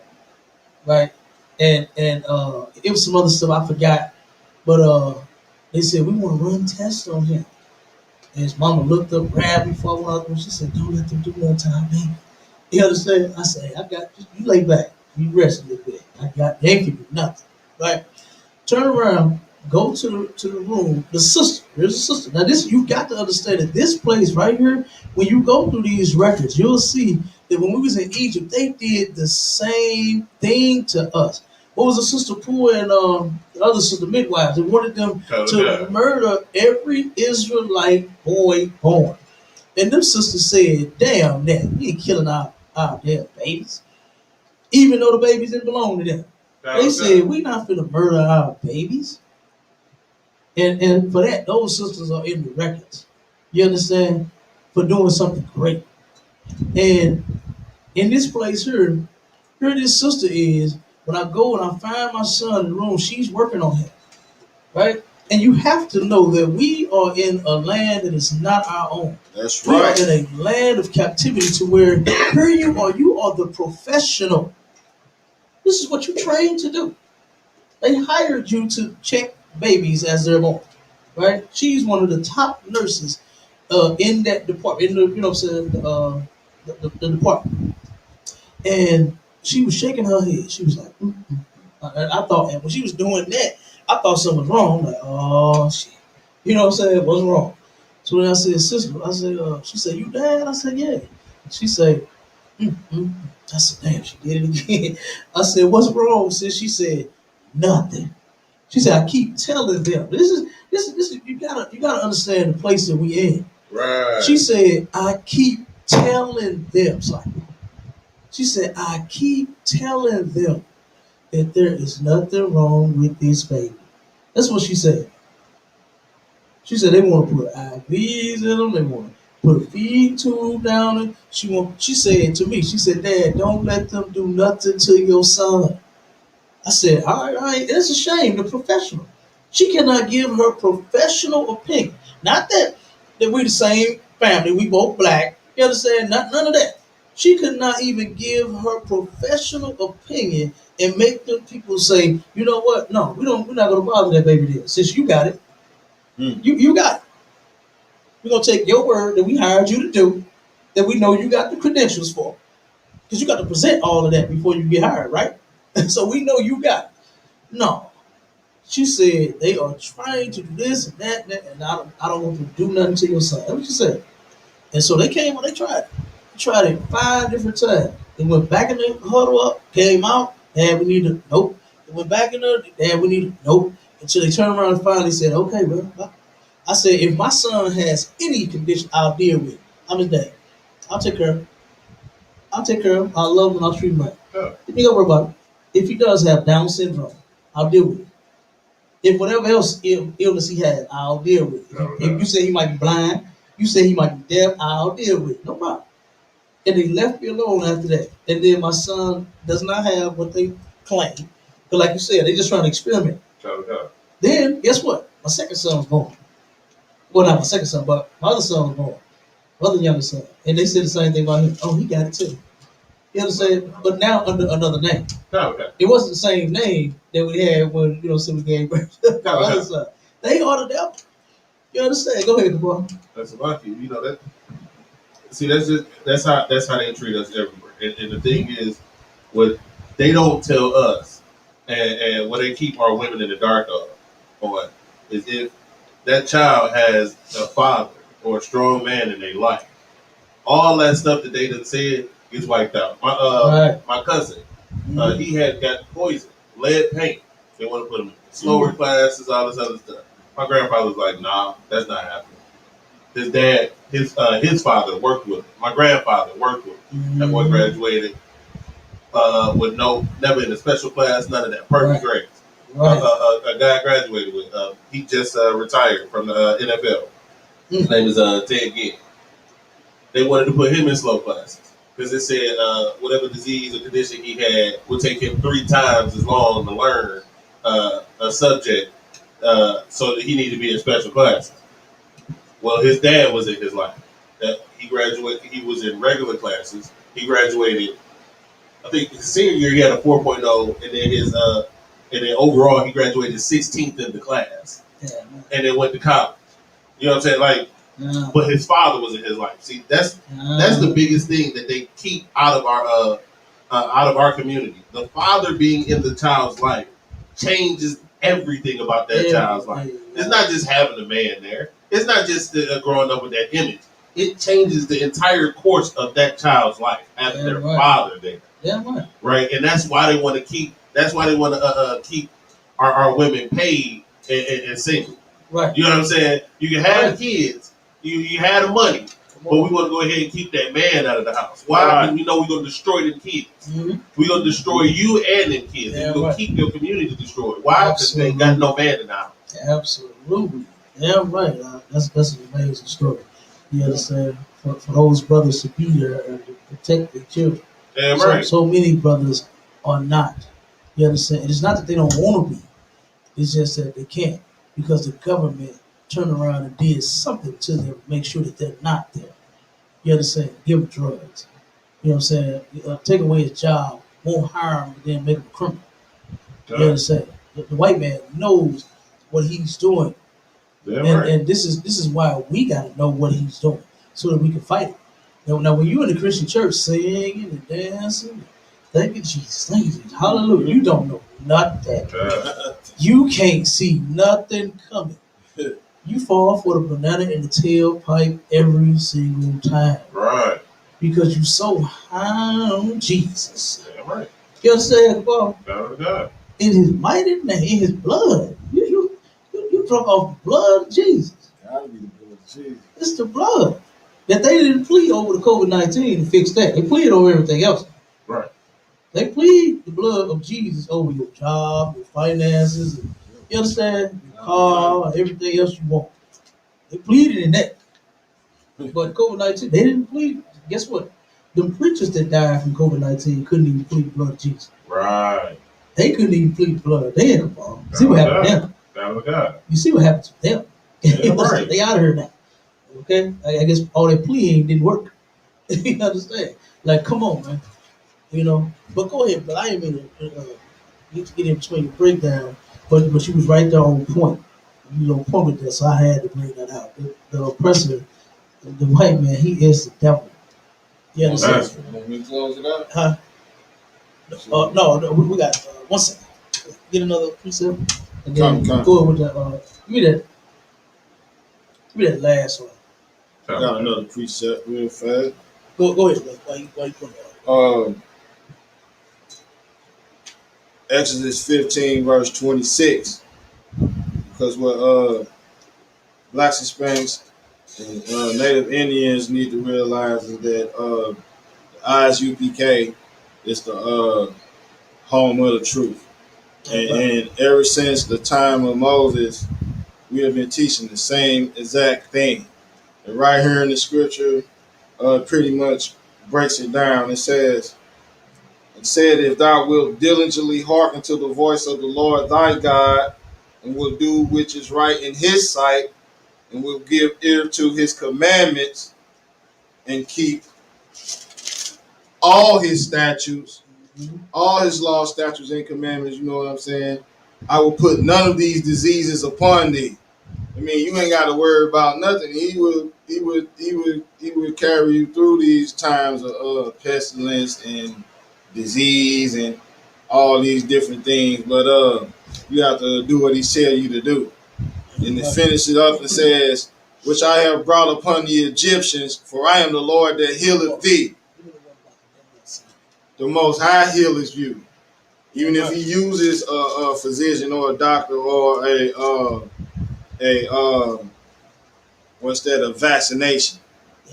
right? And it was some other stuff I forgot, but they said we want to run tests on him. And his mama looked up, grabbed me before I went out, and she said, "Don't let them do no time, baby." You understand? I said, "I got you. Lay back, you rest a little bit. I got they ain't do nothing, right?" Turn around, go to the room. The sister, there's a sister. Now this you got to understand that this place right here, when you go through these records, you'll see that when we was in Egypt, they did the same thing to us. What was the sister Pooh and the other sister midwives? They wanted them to murder every Israelite boy born. And them sisters said, "Damn that, we ain't killing our damn babies, even though the babies didn't belong to them." They said, "We not finna murder our babies." And for that, those sisters are in the records. You understand? For doing something great. And in this place here this sister is, when I go and I find my son in the room, she's working on him. Right? And you have to know that we are in a land that is not our own. That's We right. are in a land of captivity to where here you are the professional. This is what you trained to do. They hired you to check babies as they're born, right? She's one of the top nurses in that department, in the, you know what I'm saying, the department. And she was shaking her head. She was like, I thought, and when she was doing that, I thought something was wrong. I'm like, oh, shit. You know what I'm saying? What's wrong? So then I said, sister, I said, she said, you dad? I said, yeah. She said, mm. I said, damn, she did it again. I said, what's wrong, sis? She said, nothing. She said, I keep telling them. This is you gotta understand the place that we in. Right. She said, I keep telling them. So she said, I keep telling them that there is nothing wrong with this baby. That's what she said. She said they want to put IVs in them, they want to put a feed tube down it. She said to me, she said, Dad, don't let them do nothing to your son. I said, all right, it's a shame, the professional. She cannot give her professional opinion. Not that we the same family, we both black. You understand? None of that. She could not even give her professional opinion and make them people say, you know what? No, we're not gonna bother that baby there. Since you got it. You got it. We're gonna take your word that we hired you to do, that we know you got the credentials for. Because you got to present all of that before you get hired, right? So we know you got it. No, she said they are trying to do this and that, and I don't want to do nothing to your son. That's what she said. And so they came and they tried it. They tried it 5 different times. They went back in the huddle up, came out, Dad, we need to, nope. They went back in there, Dad, we need to, nope. Until they turned around and finally said, okay, well, I said, if my son has any condition, I'll deal with it. I'm his dad. I'll take care of him. I'll take care of him. I'll love him and I'll treat him right. Yeah. You ain't gotta worry about it. If he does have Down syndrome, I'll deal with it. If whatever else illness he has, I'll deal with it. If you say he might be blind, you say he might be deaf, I'll deal with it. No problem. And they left me alone after that. And then my son does not have what they claim. But like you said, they just trying to experiment. Then guess what? My second son was born. Well, not my second son, but my other son was born. My other younger son. And they said the same thing about him. Oh, he got it too. You understand? But now under another name. Okay. It wasn't the same name that we had when, so we gave birth to my other son. They are the devil. You understand? Go ahead, boy. That's lucky. You know that. See, that's how they treat us everywhere. And the thing is, what they don't tell us, and what they keep our women in the dark on, is if that child has a father or a strong man in their life, all that stuff that they done said gets wiped out. My cousin, he had got poisoned, lead paint. They want to put him in slower classes, all this other stuff. My grandfather was like, nah, that's not happening. his dad, his father worked with him. My grandfather worked with him. That boy graduated with never in a special class, none of that. Perfect grades. Right. A guy graduated with. He just retired from the NFL. His name is Ted Ginn. They wanted to put him in slow classes because it said whatever disease or condition he had would take him 3 times as long to learn a subject, so that he needed to be in special classes. Well, his dad was in his life. That he graduated. He was in regular classes. He graduated. I think his senior year he had a 4.0, and then and then overall he graduated 16th in the class, and then went to college. You know what I'm saying? Like, but his father was in his life. See, that's the biggest thing that they keep out of our community. The father being in the child's life changes everything about that child's life. It's not just having a man there. It's not just growing up with that image. It changes the entire course of that child's life having their father there. Yeah, right. Right, and that's why they want to keep. That's why they want to keep our women paid and single. Right. You know what I'm saying? You can have kids. You have the money, but we want to go ahead and keep that man out of the house. Why? Because we know we're going to destroy them kids. Mm-hmm. We're going to destroy you and them kids. Yeah, and we're going to keep your community destroyed. Why? Because they ain't got no man in the house. Absolutely. Yeah, right. That's an amazing story. You understand? For those brothers to be there and to protect their children. Yeah, right. So many brothers are not. You understand? It's not that they don't want to be. It's just that they can't because the government turned around and did something to them to make sure that they're not there. You understand? Give them drugs. You know what I'm saying? Take away his job, won't hire him, and then make him a criminal. You understand? The white man knows what he's doing. And this is why we got to know what he's doing so that we can fight it. Now, when you're in the Christian church singing and dancing, thank you, Jesus, thank you, Jesus, hallelujah, you don't know nothing. You can't see nothing coming. You fall for the banana in the tailpipe every single time. Right. Because you so high on Jesus. Yeah, right. You understand, Paul? God. In his mighty name, in his blood. You drunk off the blood of Jesus. Gotta be the blood of Jesus. It's the blood. That they didn't plead over the COVID-19 to fix that. They pleaded over everything else. Right. They plead the blood of Jesus over your job, your finances, and, you understand? Your car, everything else you want. They pleaded in that. But COVID-19, they didn't plead. Guess what? The preachers that died from COVID-19 couldn't even plead the blood of Jesus. Right. They couldn't even plead the blood. They in the bomb. See what happened to them. God. You see what happened to them. Yeah, right. They out of here now. Okay? I guess all that pleading didn't work. You understand? Like, come on, man. You know? But go ahead. But I ain't mean to get in between the breakdown. But you was right there on point. You know, point with that, so I had to bring that out. The oppressor, the white man, he is the devil. You understand? Want me to close it out? Huh? No, we got 1 second. Get another precept. And then go with that. Give me that last one. I got another precept real fast. Go ahead. Why you putting that? Exodus 15, verse 26. Because what blacks, Hispanics, and Native Indians need to realize is that the ISUPK is the home of the truth. And ever since the time of Moses, we have been teaching the same exact thing. And right here in the scripture, pretty much breaks it down. It said, if thou wilt diligently hearken to the voice of the Lord thy God, and will do which is right in his sight, and will give ear to his commandments, and keep all his statutes, all his laws, statutes, and commandments, you know what I'm saying? I will put none of these diseases upon thee. I mean, you ain't got to worry about nothing. He would carry you through these times of pestilence and disease and all these different things. But you have to do what he tell you to do. And it finishes up and says, which I have brought upon the Egyptians, for I am the Lord that healeth thee. The Most High healeth you. Even if he uses a physician or a doctor or a What's that? A vaccination.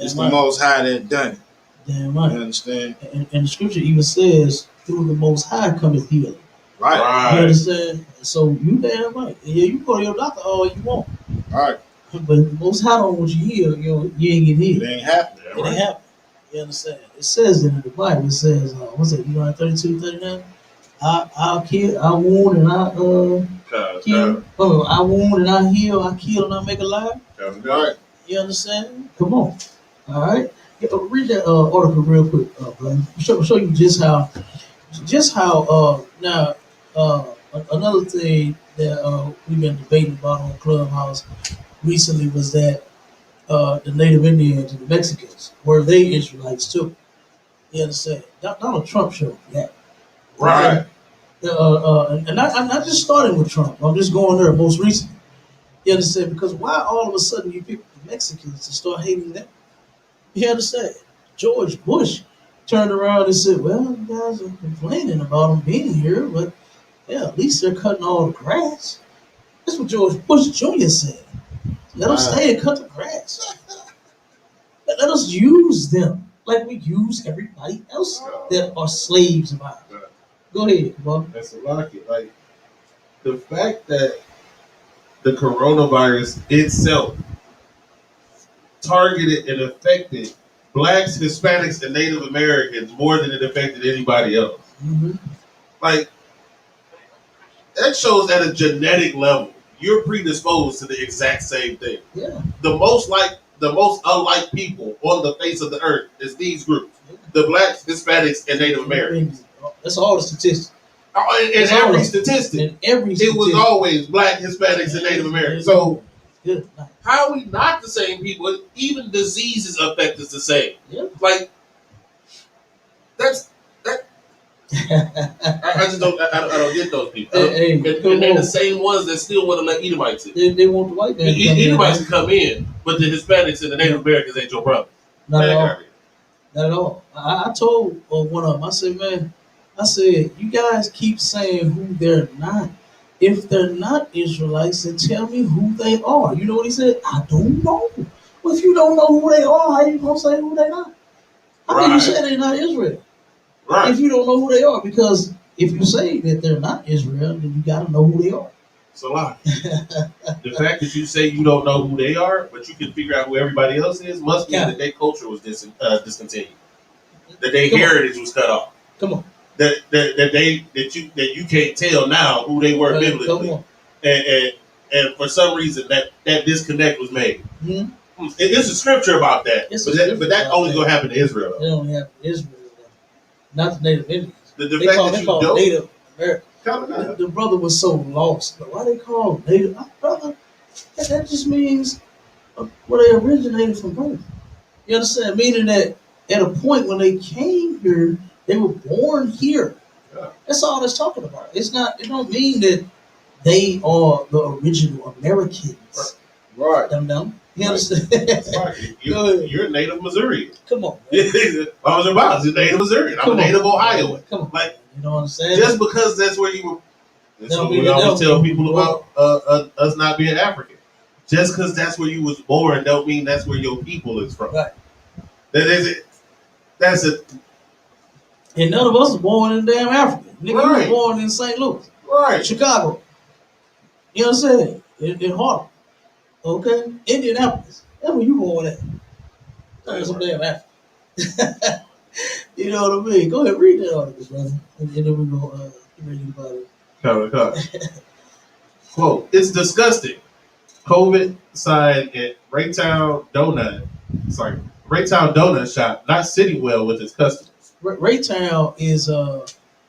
It's the right. Most High that done it. Damn right. You understand? And the scripture even says, through the Most High cometh healing. Right. You understand? So you damn right. Yeah, you go to your doctor all you want. Right. But the Most High don't want you healed, you ain't getting healed. It ain't happening. It ain't happening. You understand? It says in the Bible, it says, what's it, 32, 39? I'll kill, I wound and I kill. Oh, I wound and I heal, I kill and I make alive. Right. You understand? Come on. All right. Yeah, read that article real quick, brother. Show you just how now another thing that we've been debating about on Clubhouse recently was that the Native Indians and the Mexicans were they Israelites too. You understand? Donald Trump showed that. Right. And I'm not just starting with Trump. I'm just going there most recently. You understand? Because why all of a sudden you pick the Mexicans to start hating them? You understand? George Bush turned around and said, well, you guys are complaining about them being here, but yeah, at least they're cutting all the grass. That's what George Bush Jr. said. Let them stay and cut the grass. Let us use them like we use everybody else that are slaves of ours. Go ahead, Bob. That's a rocket. Like the fact that the coronavirus itself targeted and affected blacks, Hispanics, and Native Americans more than it affected anybody else. Mm-hmm. Like that shows at a genetic level you're predisposed to the exact same thing. Yeah. The most unlike people on the face of the earth is these groups: the blacks, Hispanics, and Native Americans. That's all the statistics. In every statistic, it was always black, Hispanics, and Native Americans. So how are we not the same people? Even diseases affect us the same. Yeah. Like that's that. I just don't. I don't get those people. And they're the same ones that still want to let Edomites in. They want the white man. Edomites can come in, but the Hispanics and the Native Americans ain't your brother. Not at all. Not at all. I told one of them. I said, man. I said, you guys keep saying who they're not. If they're not Israelites, then tell me who they are. You know what he said? I don't know. Well, if you don't know who they are, how you gonna say who they not? How can you say they're not Israel? Right. If you don't know who they are, because if you say that they're not Israel, then you gotta know who they are. It's a lie. The fact that you say you don't know who they are, but you can figure out who everybody else is, must mean that their culture was discontinued, that their heritage was cut off. Come on. That you can't tell now who they were biblically, and for some reason that disconnect was made. Mm-hmm. It's a scripture about that, but that only gonna happen to Israel. It only happen to Israel, not the Native Indians. The fact that you don't Native American. The brother was so lost. But why they call Native? Brother, that just means where they originated from birth. You understand? Meaning that at a point when they came here, they were born here. Yeah. That's all it's talking about. It's not. It don't mean that they are the original Americans. Right. Them. You understand? Right. You're a native Missourian. Come on. I was about to native Missourian. I'm a native Ohioan. Come on. Like, you know what I'm saying? Just because that's where you were. That's what we always tell people about us not being African. Just because that's where you was born, don't mean that's where your people is from. Right. That's it. And none of us are born in damn Africa. Nigga, right. You were born in St. Louis. Right. Chicago. You know what I'm saying? In Harlem. Okay? Indianapolis. That's where you born at. That's some damn Africa. You know what I mean? Go ahead, read that article, brother. And then we're going to read about it. Quote, it's disgusting. COVID sign at Raytown Donut Shop not sitting well with its customers. Raytown is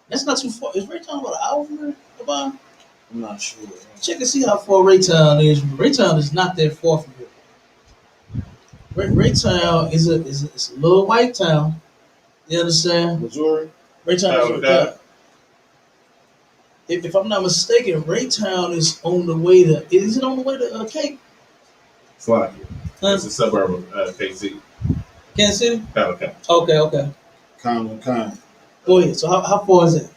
that's not too far. Is Raytown about an hour from here? About? I'm not sure. Check and see how far Raytown is. Raytown is not that far from here. Raytown is a little white town. You understand? Missouri. Raytown, Missouri. If I'm not mistaken, Raytown is on the way to. Is it on the way to Cape? Slovakia. It's a suburb of KC. Kansas City? Okay. Okay. Kind. Go ahead. So how far is it?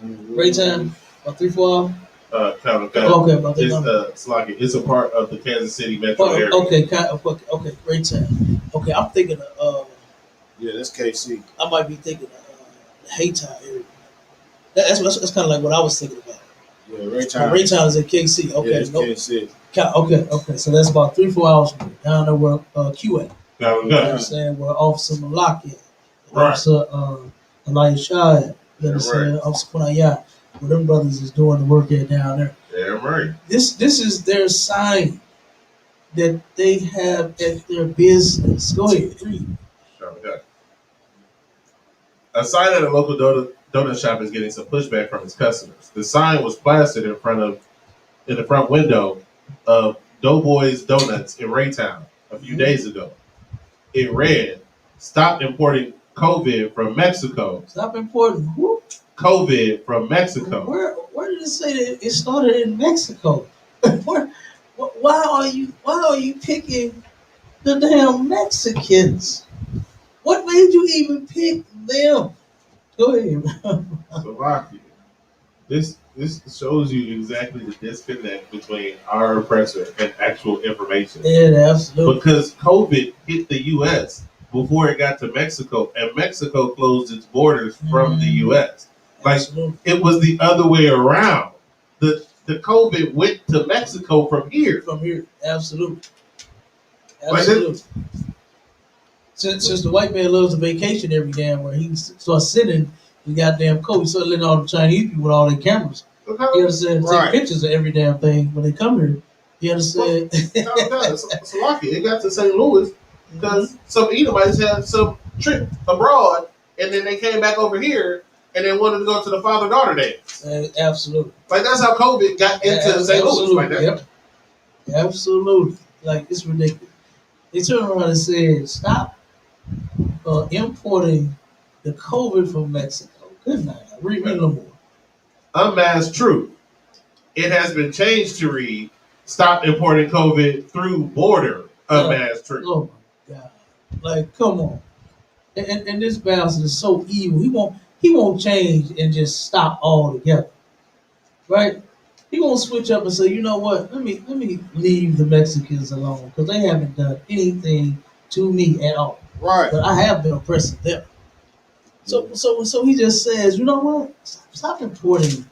Raytown? About 3-4 hours? Kind of, Okay, about the it's number. Slocky. It's a part of the Kansas City metro Oh, area. okay, okay, great time. Okay, I'm thinking of, Yeah, that's KC. I might be thinking of the Haytown area. That's kind of like what I was thinking about. Yeah, But Raytown. Raytown is in KC. Yeah, Okay, it's nope. Kansas City. Okay. So that's about 3-4 hours from me. Down there where Q at. Now, You know what I'm saying? Where Officer Malak at. right. Officer Elisha at. You Yeah, understand? right. Officer Kunayat. Where them brothers is doing the work at down there. Yeah, right. This is their sign that they have at their business. Go ahead, read. Okay. A sign at a local donut shop is getting some pushback from its customers. The sign was plastered in the front window of Doughboys Donuts in Raytown a few days ago. It read, "Stop importing COVID from Mexico. Stop importing. Who? COVID from Mexico." Where did it say that it started in Mexico? where, why are you picking the damn Mexicans? What made you even pick them? Go ahead. Slovakia. This shows you exactly the disconnect between our oppressor and actual information. Yeah, absolutely. Because COVID hit the U.S. before it got to Mexico, and Mexico closed its borders from the U.S. Like Absolutely. it was the other way around. The COVID went to Mexico from here. From here, absolutely. Like Absolutely. Since the white man loves to vacation every damn where he starts sitting the goddamn coat, he started letting all the Chinese people with all their cameras. You understand? Right. Take pictures of every damn thing when they come here. You understand? Slovakia, it got to St. Louis because some Edomites had some trip abroad, and then they came back over here and they wanted to go to the father-daughter dance. Absolutely. Like that's how COVID got into St. Louis like that. Yep. Absolutely. Like it's ridiculous. They turned around and said, "Stop importing the COVID from Mexico." Good night. Read me a little more. Unmasked truth. It has been changed to read, "Stop importing COVID through border." Unmasked truth. Oh my God! Like, come on. And this bastard is so evil. He won't change and just stop altogether, right? He won't switch up and say, you know what? Let me leave the Mexicans alone because they haven't done anything to me at all. Right. But I have been oppressing them. So he just says, you know what? Stop importing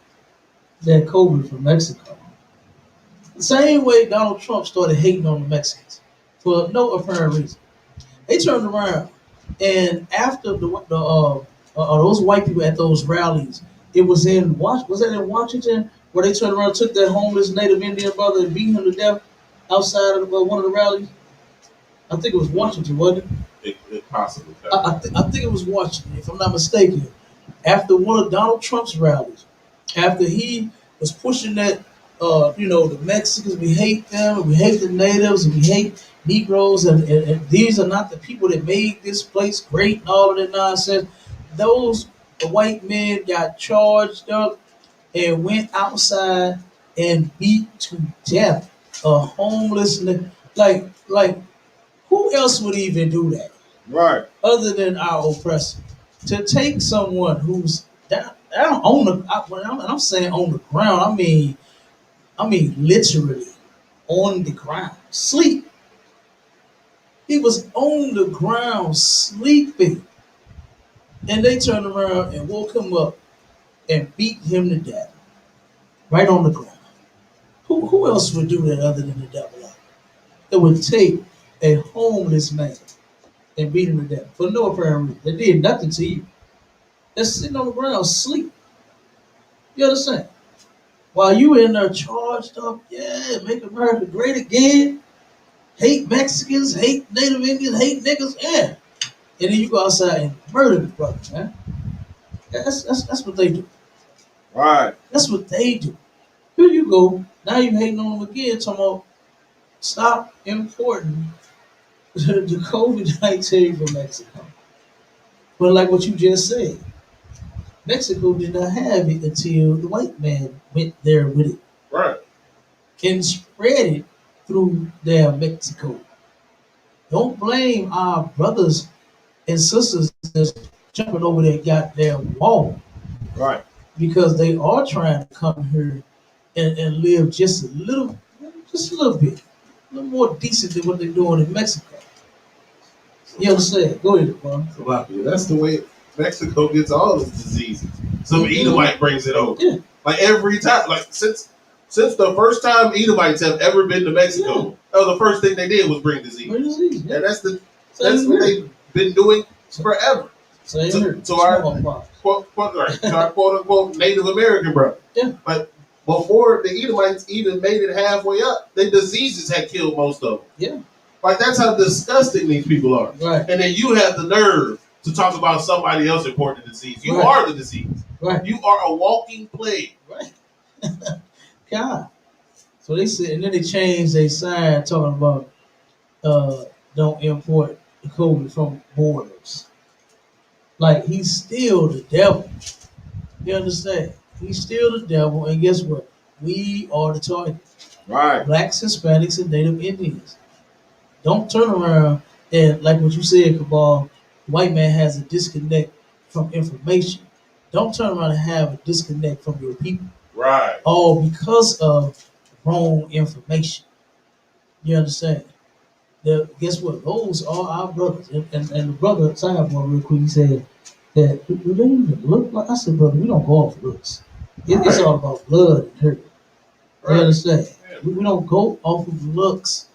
that COVID from Mexico. The same way Donald Trump started hating on the Mexicans for no apparent reason. They turned around, and after those white people at those rallies, it was was that in Washington where they turned around, took that homeless Native Indian brother and beat him to death outside of one of the rallies. I think it was Washington, wasn't it? It possibly. I think it was Washington, if I'm not mistaken. After one of Donald Trump's rallies, after he was pushing that, the Mexicans, we hate them, we hate the natives, and we hate Negroes, and these are not the people that made this place great, and all of that nonsense. The white men got charged up and went outside and beat to death a homeless, like who else would even do that? Right. Other than our oppressor, to take someone who's down on when I'm saying on the ground, I mean literally on the ground, sleep. He was on the ground sleeping, and they turned around and woke him up and beat him to death right on the ground. Who else would do that other than the devil? That would take a homeless man and beat him to death for no apparent reason. They did nothing to you. They're sitting on the ground sleep. You understand? While you in there charged up, yeah, make America great again. Hate Mexicans, hate Native Indians, hate niggas, yeah. And then you go outside and murder the brother, man. That's what they do. Right. That's what they do. Here you go. Now you hating on them again, talking about stop importing the COVID-19 from Mexico. But like what you just said, Mexico did not have it until the white man went there with it Right. and spread it through their Mexico. Don't blame our brothers and sisters that's jumping over that goddamn wall Right. because they are trying to come here and live just a little bit, a little more decent than what they're doing in Mexico. You understand? Go ahead, bro. That's the way Mexico gets all its diseases. Some Edomite brings it over. Yeah. Like every time, like since the first time Edomites have ever been to Mexico, the first thing they did was bring disease. Yeah. And that's what they've been doing forever. To our quote unquote Native American brother. Yeah. But before the Edomites even made it halfway up, the diseases had killed most of them. Yeah. Like that's how disgusting these people are. Right. And then you have the nerve to talk about somebody else importing the disease. You are the disease. Right. You are a walking plague. Right. God. So they said, and then they changed their sign talking about don't import the COVID from borders. Like he's still the devil. You understand? He's still the devil, and guess what? We are the target. Right. Blacks, Hispanics, and Native Indians. Don't turn around and like what you said, Cabal. White man has a disconnect from information. Don't turn around and have a disconnect from your people. Right. All because of wrong information. You understand? Guess what? Those are our brothers. And the brother, sidebar real quick, he said that do they even look like? I said, brother, we don't go off looks. It's all about blood and hurt. You understand? We don't go off of looks.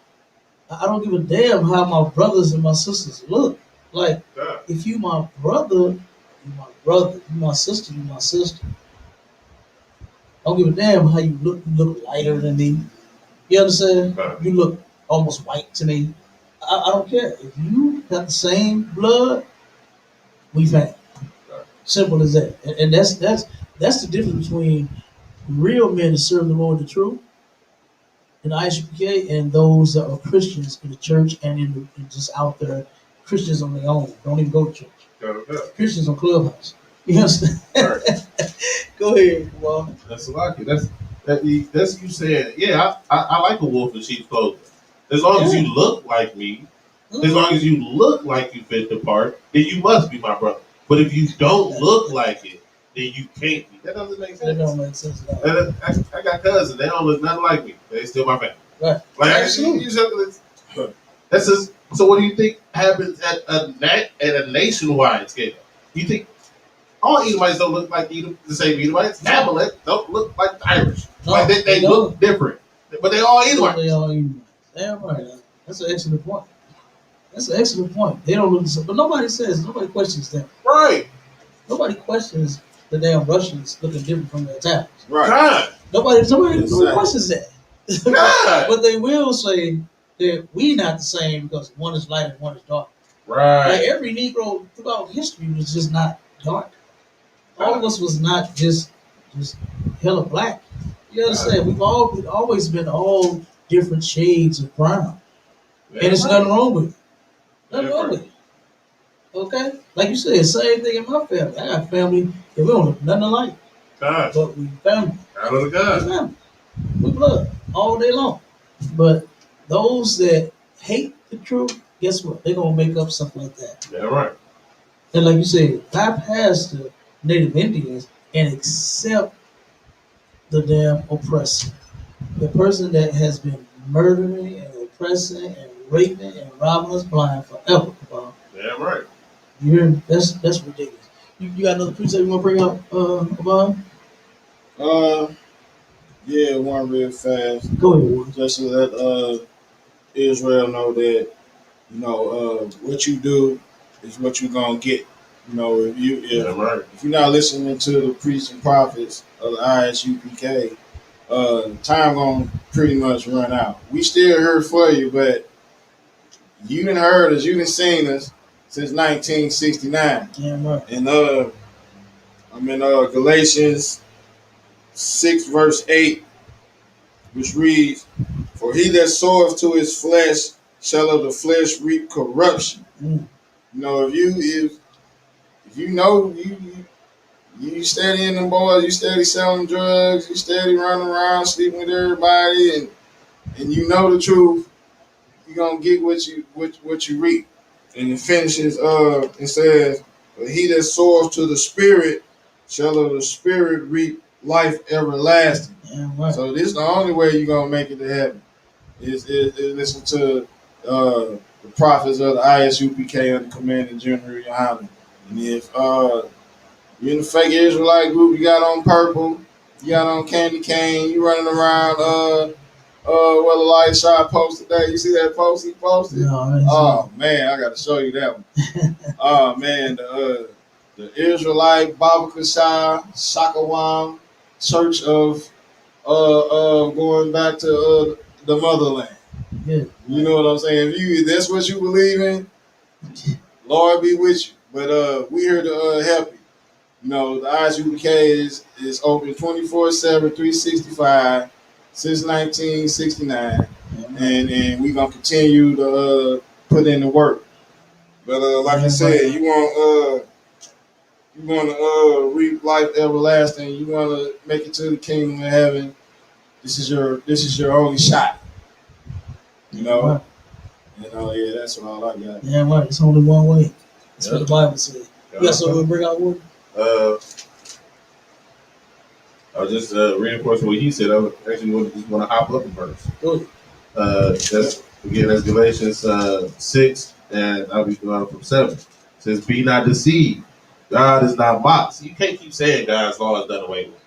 I don't give a damn how my brothers and my sisters look. Like, if you my brother, you my brother. You my sister, you my sister. I don't give a damn how you look. You look lighter than me. You understand? You look almost white to me. I don't care. If you got the same blood, we family. Simple as that. And that's the difference between real men that serve the Lord the truth in the ISUPK and those that are Christians in the church and just out there, Christians on their own. Don't even go to church. Christians on Clubhouse. You understand? Go ahead, come on. That's lucky. That's you said. Yeah, I like a wolf in sheep's clothing. As long as you look like me, as long as you look like you fit the part, then you must be my brother. But if you don't look like it, then you can't be. That doesn't make sense. That don't make sense at all. I got cousins. They don't look nothing like me. They still my family. Right. Like absolutely. That's just, so what do you think happens at a nationwide scale? You think all Edomites don't look like the same Edomites? Amalek don't look like the Irish. No, like they look different. But they all Edomites. They all Edomites. Damn right. That's an excellent point. That's an excellent point. They don't look the same. But nobody questions them. Right. Nobody questions the damn Russians looking different from the Italians. Right. God. Nobody questions that. God. But they will say that we not the same because one is light and one is dark. Right. Like every Negro throughout history was just not dark. All of us was not just hella black. You understand? We've always been all different shades of brown. And there's nothing wrong with it. Nothing wrong with it. Okay? Like you said, same thing in my family. I got family that we don't look nothing alike. God. But we family. Out of the God. We family. We blood all day long. But those that hate the truth, guess what? They're going to make up something like that. Yeah, right. And like you said, bypass the Native Indians and accept the damn oppressor. The person that has been murdering and oppressing and raping and robbing us blind forever. Yeah, right. You hear me? That's ridiculous. You got another precept you want to bring up, Bob? Yeah, one real fast. Go ahead. Just to let Israel know that, what you do is what you're gonna get. If you're not listening to the priests and prophets of the ISUPK, time gonna pretty much run out. We still here for you, but you done heard us, you done seen us since 1969. Yeah, right. And I'm in Galatians 6 verse 8, which reads, "For he that soweth to his flesh shall of the flesh reap corruption." If you know you steady in them boys, you steady selling drugs, you steady running around sleeping with everybody, and you know the truth, you're gonna get what you reap. And it finishes it says, "But he that soweth to the spirit shall of the spirit reap life everlasting. Yeah, right. So this is the only way you're gonna make it to heaven. Is listen to the prophets of the ISUPK under command of General Yohanan. And if you in the fake Israelite group, you got on purple, you got on candy cane, you running around what the light shot post today. You see that post he posted? No, I ain't Oh man, I gotta show you that one. Oh man, the Israelite Baba Kashai Shakawam Church of going back to the motherland. yeah. You know what I'm saying? If you that's what you believe in, Lord be with you. But we here to help you. You know, the ISUPK is open 24/7, 365 since 1969, and we're gonna continue to put in the work. But like I said, you want to reap life everlasting. You want to make it to the kingdom of heaven. This is your only shot. You know. Right. Yeah, that's all I got. Yeah, right. It's only one way. That's what the Bible says. You got something to bring out with? I was just reinforcing what he said. I actually just want to hop up a verse. That's Galatians 6, and I'll be going from 7. It says, "Be not deceived. God is not mocked." So you can't keep saying God's law is done away with.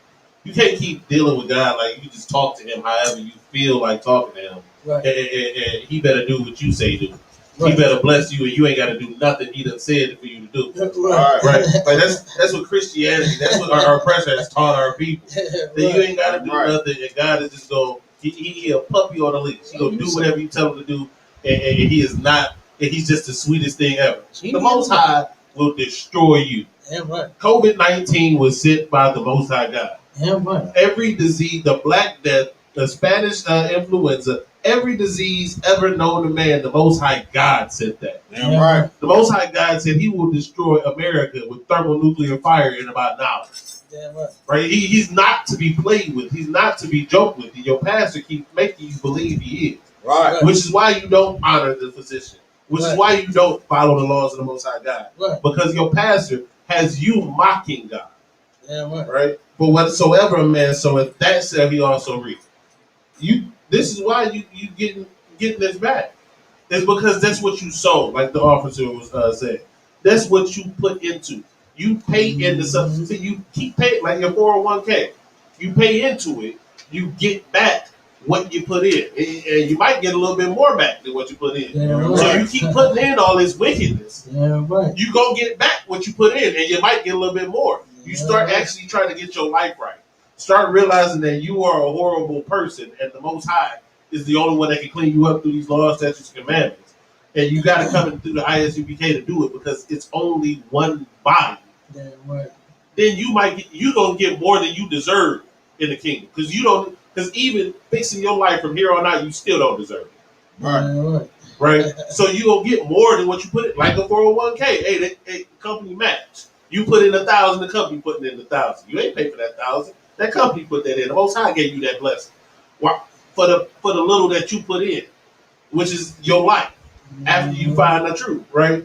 You can't keep dealing with God like you just talk to him however you feel like talking to him. Right. And he better do what you say do. Right. He better bless you, and you ain't got to do nothing he done said for you to do. Right. Right. Like that's what Christianity. That's what our oppressor has taught our people. That you ain't got to do nothing, and God is just going. He a puppy on the leash. He gonna do whatever you tell him to do, and he is not. And he's just the sweetest thing ever. The Most High will destroy you. Yeah, right. COVID-19 was sent by the Most High God. Yeah, right. Every disease, the Black Death, the Spanish influenza, every disease ever known to man, the Most High God sent that. Yeah, right. The Most High God said he will destroy America with thermonuclear fire in about an hour. Yeah, right. Right? He's not to be played with. He's not to be joked with. Your pastor keeps making you believe he is. Right. Which is why you don't honor the physician. Which is why you don't follow the laws of the Most High God. Right. Because your pastor has you mocking God. Yeah, right. Right? But whatsoever a man soweth, that shall he also reap. This is why you getting this back. It's because that's what you sow, like the officer was saying. That's what you put into. You pay into something. So you keep paying, like your 401k. You pay into it, you get back what you put in. And you might get a little bit more back than what you put in. Yeah, right. So you keep putting in all this wickedness. Yeah, right. You go get back what you put in, and you might get a little bit more. You start actually trying to get your life right. Start realizing that you are a horrible person, and the Most High is the only one that can clean you up through these laws, statutes, and commandments. And you got to come in through the ISUPK to do it because it's only one body. Yeah, right. Then you gonna get more than you deserve in the kingdom because even fixing your life from here on out, you still don't deserve it. Right. Yeah, right. Right. So you gonna get more than what you put in, like a 401k. Hey, company match. You put in 1,000, the company putting in 1,000. You ain't pay for that 1,000. That company put that in. The Most High gave you that blessing. Why? For the little that you put in, which is your life after you find the truth, right?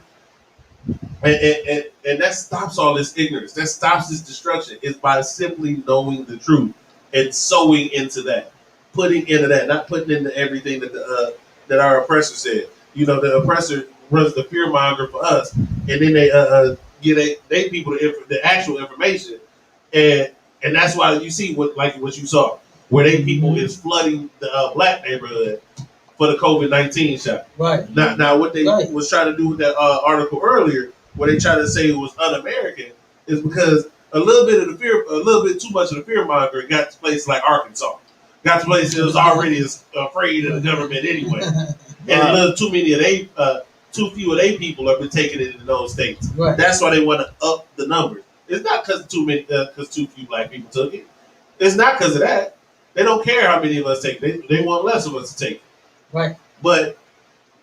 And that stops all this ignorance. That stops this destruction. It's by simply knowing the truth and sowing into that, putting into that, not putting into everything that that our oppressor said. You know, the oppressor runs the fear monger for us, and then they get they people the actual information, and that's why you see what you saw, where they people is flooding the black neighborhood for the COVID-19 shot. Right. Now what they was trying to do with that article earlier, where they tried to say it was un-American, is because a little bit too much of the fear mongering got to places like Arkansas, got to places that was already afraid of the government anyway, and a little too few of their people have been taking it in those states. Right. That's why they want to up the numbers. It's not because too few black people took it. It's not because of that. They don't care how many of us take it. They want less of us to take it. Right. But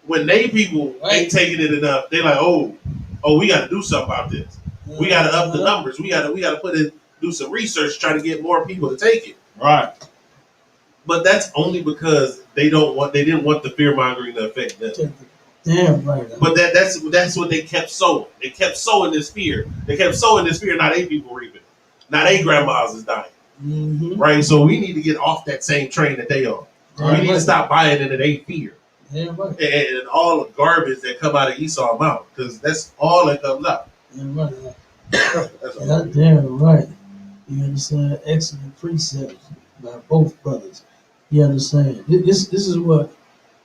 when they people ain't taking it enough, they like, oh, we got to do something about this. We got to up the numbers. We got to do some research, try to get more people to take it. Right. But that's only because they didn't want the fear mongering to affect them. Damn right. But that's what they kept sowing. They kept sowing this fear. They kept sowing this fear. Now they people reaping. Now they grandmas is dying. Mm-hmm. Right? So we need to get off that same train that they are. We need to stop buying into their fear. Yeah, right. And all the garbage that come out of Esau's mouth, because that's all that comes out. Yeah, right. That's all. God damn right. You understand? Excellent precepts by both brothers. You understand? This is what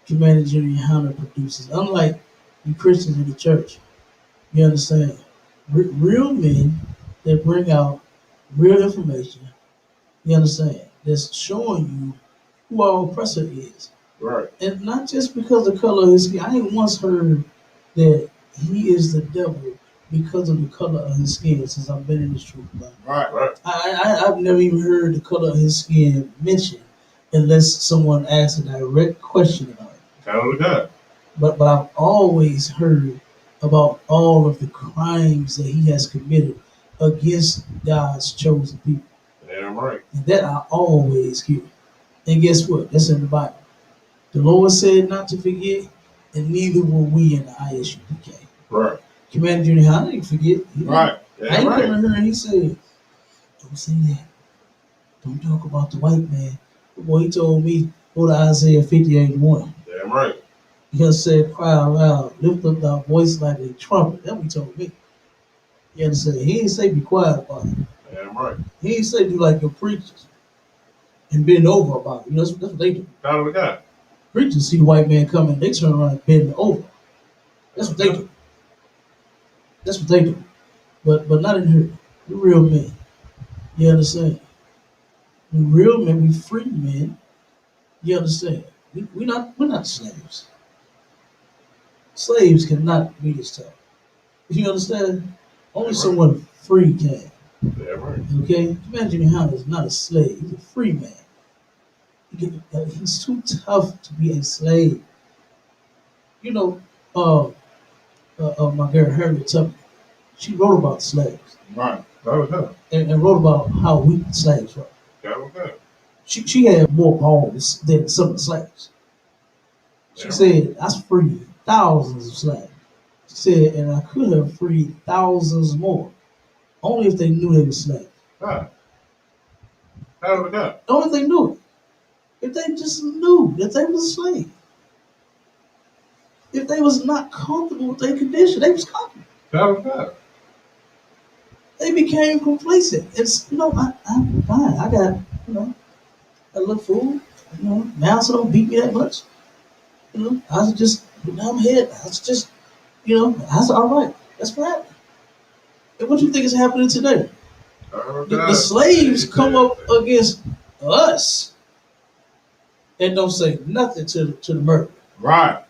humanitarian hunter produces. Unlike you Christians in the church, you understand? Real men that bring out real information. You understand? That's showing you who our oppressor is. Right. And not just because of the color of his skin. I ain't once heard that he is the devil because of the color of his skin since I've been in this truth. Right. I've never even heard the color of his skin mentioned unless someone asks a direct question about it. Count of God. But I've always heard about all of the crimes that he has committed against God's chosen people. Damn right. And that I always hear. And guess what? That's in the Bible. The Lord said not to forget, and neither will we in the ISUPK. Right. Commander Junior, I didn't forget. Right. I ain't coming here and he said, don't say that. Don't talk about the white man. Boy, he told me, go to Isaiah 58:1. Damn right. He said, cry out loud, lift up thy voice like a trumpet. That's what he told me. You understand? He didn't say be quiet about it. Damn right. He didn't say do like your preachers and bend over about it. You know, that's what they do. Count of God. Preachers see the white man coming, they turn around and bend over. That's what they do. That's what they do. But not in here. We're real men. You understand? We're real men, we free men. You understand? We're not slaves. Slaves cannot be this tough. You understand? Only someone free can. Damn right. Okay? Imagine how is not a slave. He's a free man. He's too tough to be a slave. You know, my girl Harriet Tubman, she wrote about slaves. Right. Count of God. And wrote about how weak the slaves were. Count of God. She had more balls than some of the slaves. She said, I freed thousands of slaves. She said, and I could have freed thousands more, only if they knew they were slaves. Ah. Count of God. Only if they knew it. If they just knew that they was a slave. If they was not comfortable with their condition, they was comfortable. Count of God. They became complacent. It's, I'm fine. I got, a little food. Now so don't beat me that much. I was just, I'm head. I was just, that's all right. That's what happened. And what do you think is happening today? The slaves come up against us and don't say nothing to the murderer. Right.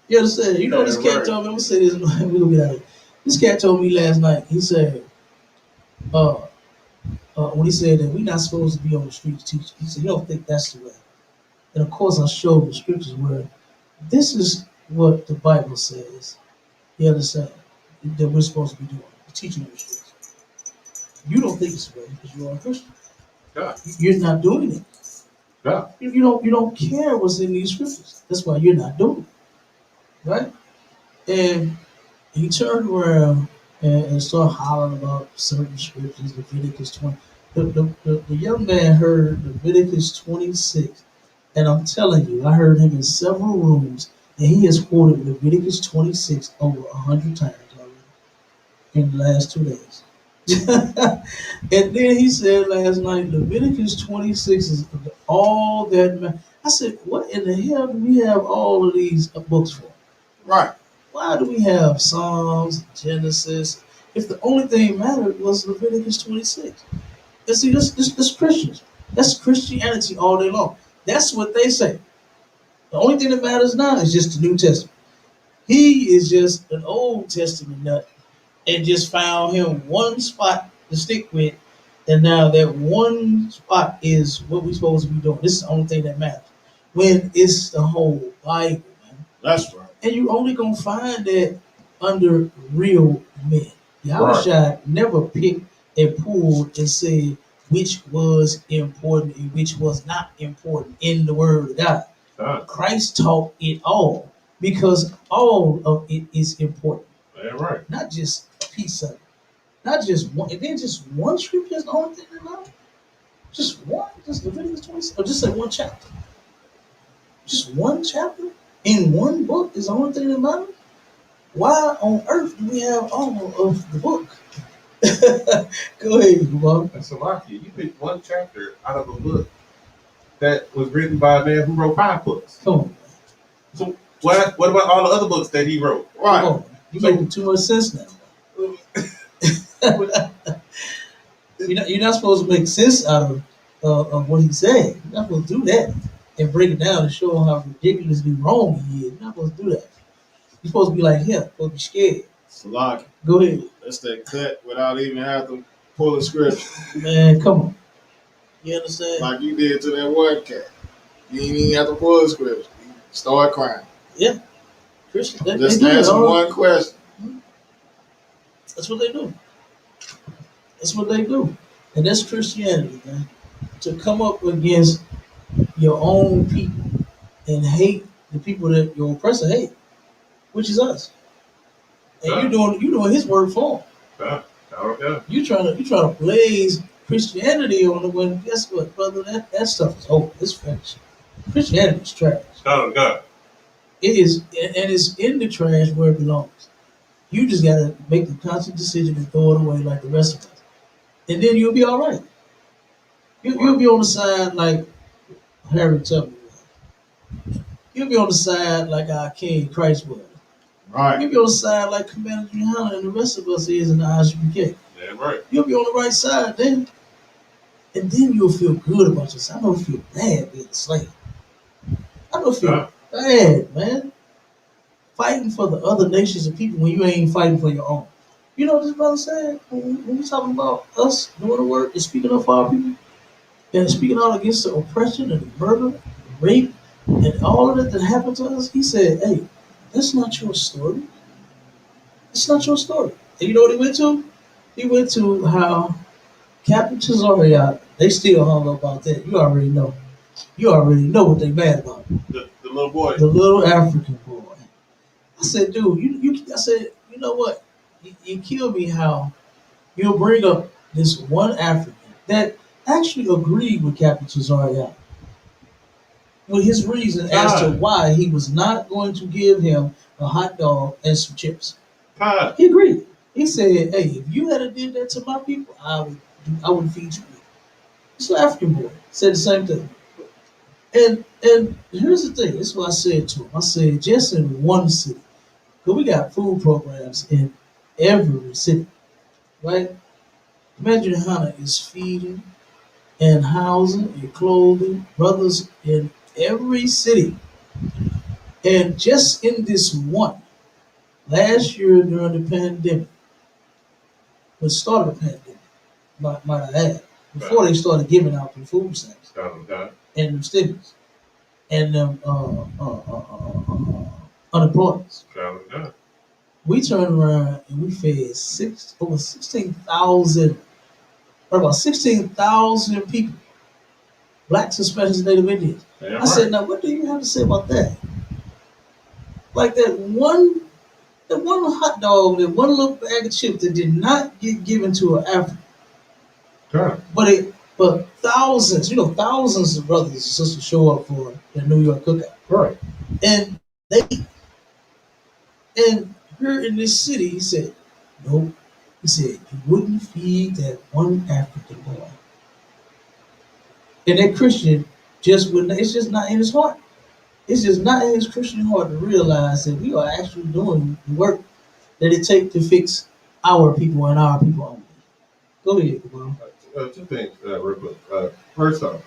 You understand? You know this cat told me, I'm gonna say this, we're gonna get out of here. This cat told me last night, he said, when he said that we're not supposed to be on the streets teaching, he said, you don't think that's the way. And of course I showed the scriptures where this is what the Bible says. You understand? That we're supposed to be doing, teaching on the streets. You don't think it's the way because you are a Christian. God. You're not doing it. God. You don't care what's in these scriptures. That's why you're not doing it. Right? And he turned around and started hollering about certain scriptures, Leviticus 20. The young man heard Leviticus 26, and I'm telling you, I heard him in several rooms, and he has quoted Leviticus 26 over 100 times already in the last 2 days. And then he said last night, Leviticus 26 is all that. I said, what in the hell do we have all of these books for? Right. Why do we have Psalms, Genesis, if the only thing mattered was Leviticus 26? And see, that's Christians. That's Christianity all day long. That's what they say. The only thing that matters now is just the New Testament. He is just an Old Testament nut and just found him one spot to stick with. And now that one spot is what we're supposed to be doing. This is the only thing that matters. When it's the whole Bible, man. That's right. And you only gonna find that under real men. Yahushua never picked and pulled and said which was important and which was not important in the Word of God. Christ taught it all because all of it is important. Yeah, right. Not just a piece of it. Not just one. And then just one scripture is the only thing that matters. Just one, just Leviticus 26, or just say one chapter. Just one chapter in one book is the only thing that matters. Why on earth do we have all of the book? Go ahead, Bob. And Salakia, you picked one chapter out of a book that was written by a man who wrote 5 books. Come on. So what about all the other books that he wrote? Come on. You making too much sense now. You're not supposed to make sense out of what he's saying. You're not supposed to do that and break it down and show how ridiculously wrong he is. You're not supposed to do that. You're supposed to be like him. You're supposed to be scared. Salaki. Go ahead. That's that cut without even having to pull a scripture. Man, come on. You understand? Like you did to that one cat. You didn't even have to pull a scripture. You start crying. Yeah. Christians, Just answer one question. That's what they do. That's what they do. And that's Christianity, man. To come up against your own people and hate the people that your oppressor hate, which is us. And you doing his work for him. Okay. You trying to blaze Christianity on the when guess what, brother? That stuff is over. It's finished. Christianity is trash. God. It is, and it's in the trash where it belongs. You just gotta make the conscious decision and throw it away like the rest of us, and then you'll be all right. You'll be on the side like Harry Tubman was. You'll be on the side like our King Christ was. Right. You'll be on the side like Commander Johanna and the rest of us is in the ISBK. Yeah, right. You'll be on the right side then. And then you'll feel good about yourself. I don't feel bad being a slave. I don't feel bad, man. Fighting for the other nations and people when you ain't fighting for your own. You know what this brother said? When we talking about us doing the work and speaking up for our people and speaking out against the oppression and the murder, the rape, and all of that happened to us, he said, hey, that's not your story. It's not your story. And you know what he went to? He went to how Captain Cesariot, they still hung up about that. You already know. You already know what they mad about. The little boy. The little African boy. I said, dude, I said, you know what? You kill me how you'll bring up this one African that actually agreed with Captain Cesariot with his reason as to why he was not going to give him a hot dog and some chips. He agreed. He said, hey, if you had did that to my people, I would feed you. This little African boy said the same thing. And here's the thing. This is what I said to him. I said, just in one city, because we got food programs in every city, right? Imagine Hannah is feeding and housing and clothing brothers in every city. And just in this one, last year during the pandemic, the start of the pandemic, might I add, before they started giving out the food stamps and the stimulus and them unemployment. We turned around and we fed over 16,000, about 16,000 people, blacks, Hispanics, and Native Indians. I said, now what do you have to say about that? Like that one hot dog, that one little bag of chips that did not get given to an African. Sure. But thousands of brothers and sisters show up for the New York cookout. Right. And here in this city, he said, nope. He said, you wouldn't feed that one African boy. And that Christian just wouldn't, it's just not in his heart. It's just not in his Christian heart to realize that we are actually doing the work that it takes to fix our people and our people only. Go ahead, Kabam. 2 things, real quick. First off,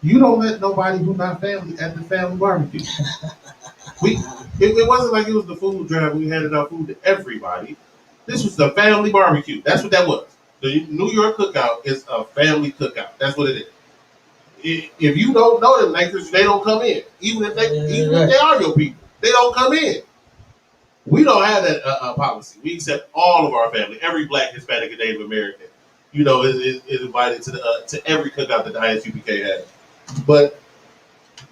you don't let nobody who not family at the family barbecue. It wasn't like it was the food drive. We handed out food to everybody. This was the family barbecue. That's what that was. The New York cookout is a family cookout. That's what it is. If you don't know them Lakers, they don't come in. Even if they are your people, they don't come in. We don't have that policy. We accept all of our family, every black, Hispanic, and Native American. Is invited to every cookout that the ISUPK has. But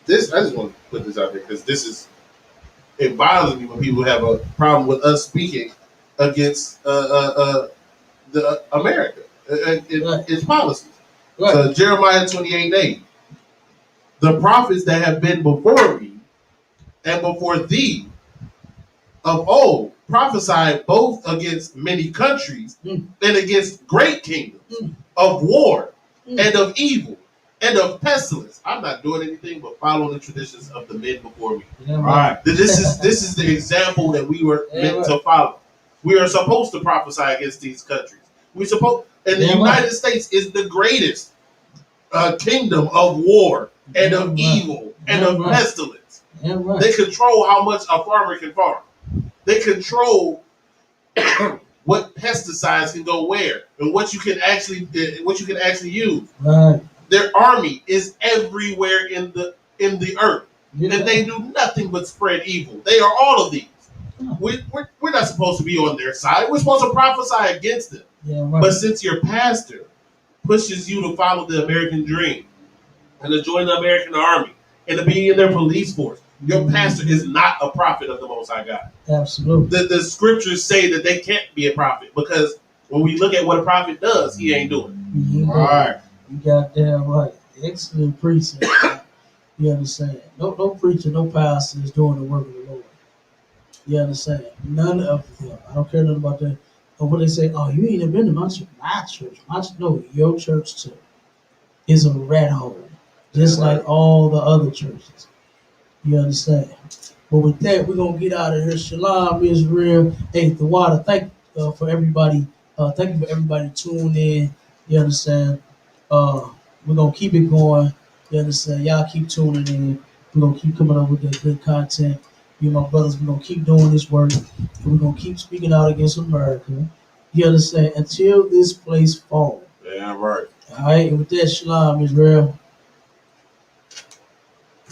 this, I just want to put this out there because it bothers me when people have a problem with us speaking against the America, its policies. Right. So Jeremiah 28:8. The prophets that have been before me and before thee of old prophesied both against many countries and against great kingdoms of war and of evil and of pestilence. I'm not doing anything but following the traditions of the men before me. Yeah, all right. This is the example that we were meant to follow. We are supposed to prophesy against these countries. We supposed, and the United States is the greatest kingdom of war and of evil and of pestilence. They control how much a farmer can farm. They control what pesticides can go where and what you can actually use. Right. Their army is everywhere in the earth, and they do nothing but spread evil. They are all of these. We're not supposed to be on their side. We're supposed to prophesy against them. Yeah, right. But since your pastor pushes you to follow the American dream and to join the American army and to be in their police force, your pastor is not a prophet of the Most High God. Absolutely. The scriptures say that they can't be a prophet because when we look at what a prophet does, he ain't doing it. All right. You got damn right. Excellent preaching. You understand? No preacher, no pastor is doing the work of the Lord. You understand? None of them. I don't care nothing about that. But when they say, "Oh, you ain't been to my church," no, your church too is a rat hole, just like all the other churches. You understand? But with that, we're gonna get out of here. Shalom, Israel. Hey, the water. Thank for everybody. Thank you for everybody tuning in. You understand? We're gonna keep it going. You understand? Y'all keep tuning in. We're gonna keep coming up with that good content. You, my brothers, we're gonna keep doing this work. And we're gonna keep speaking out against America. You understand? Until this place falls. Yeah, right. All right. And with that, Shalom, Israel.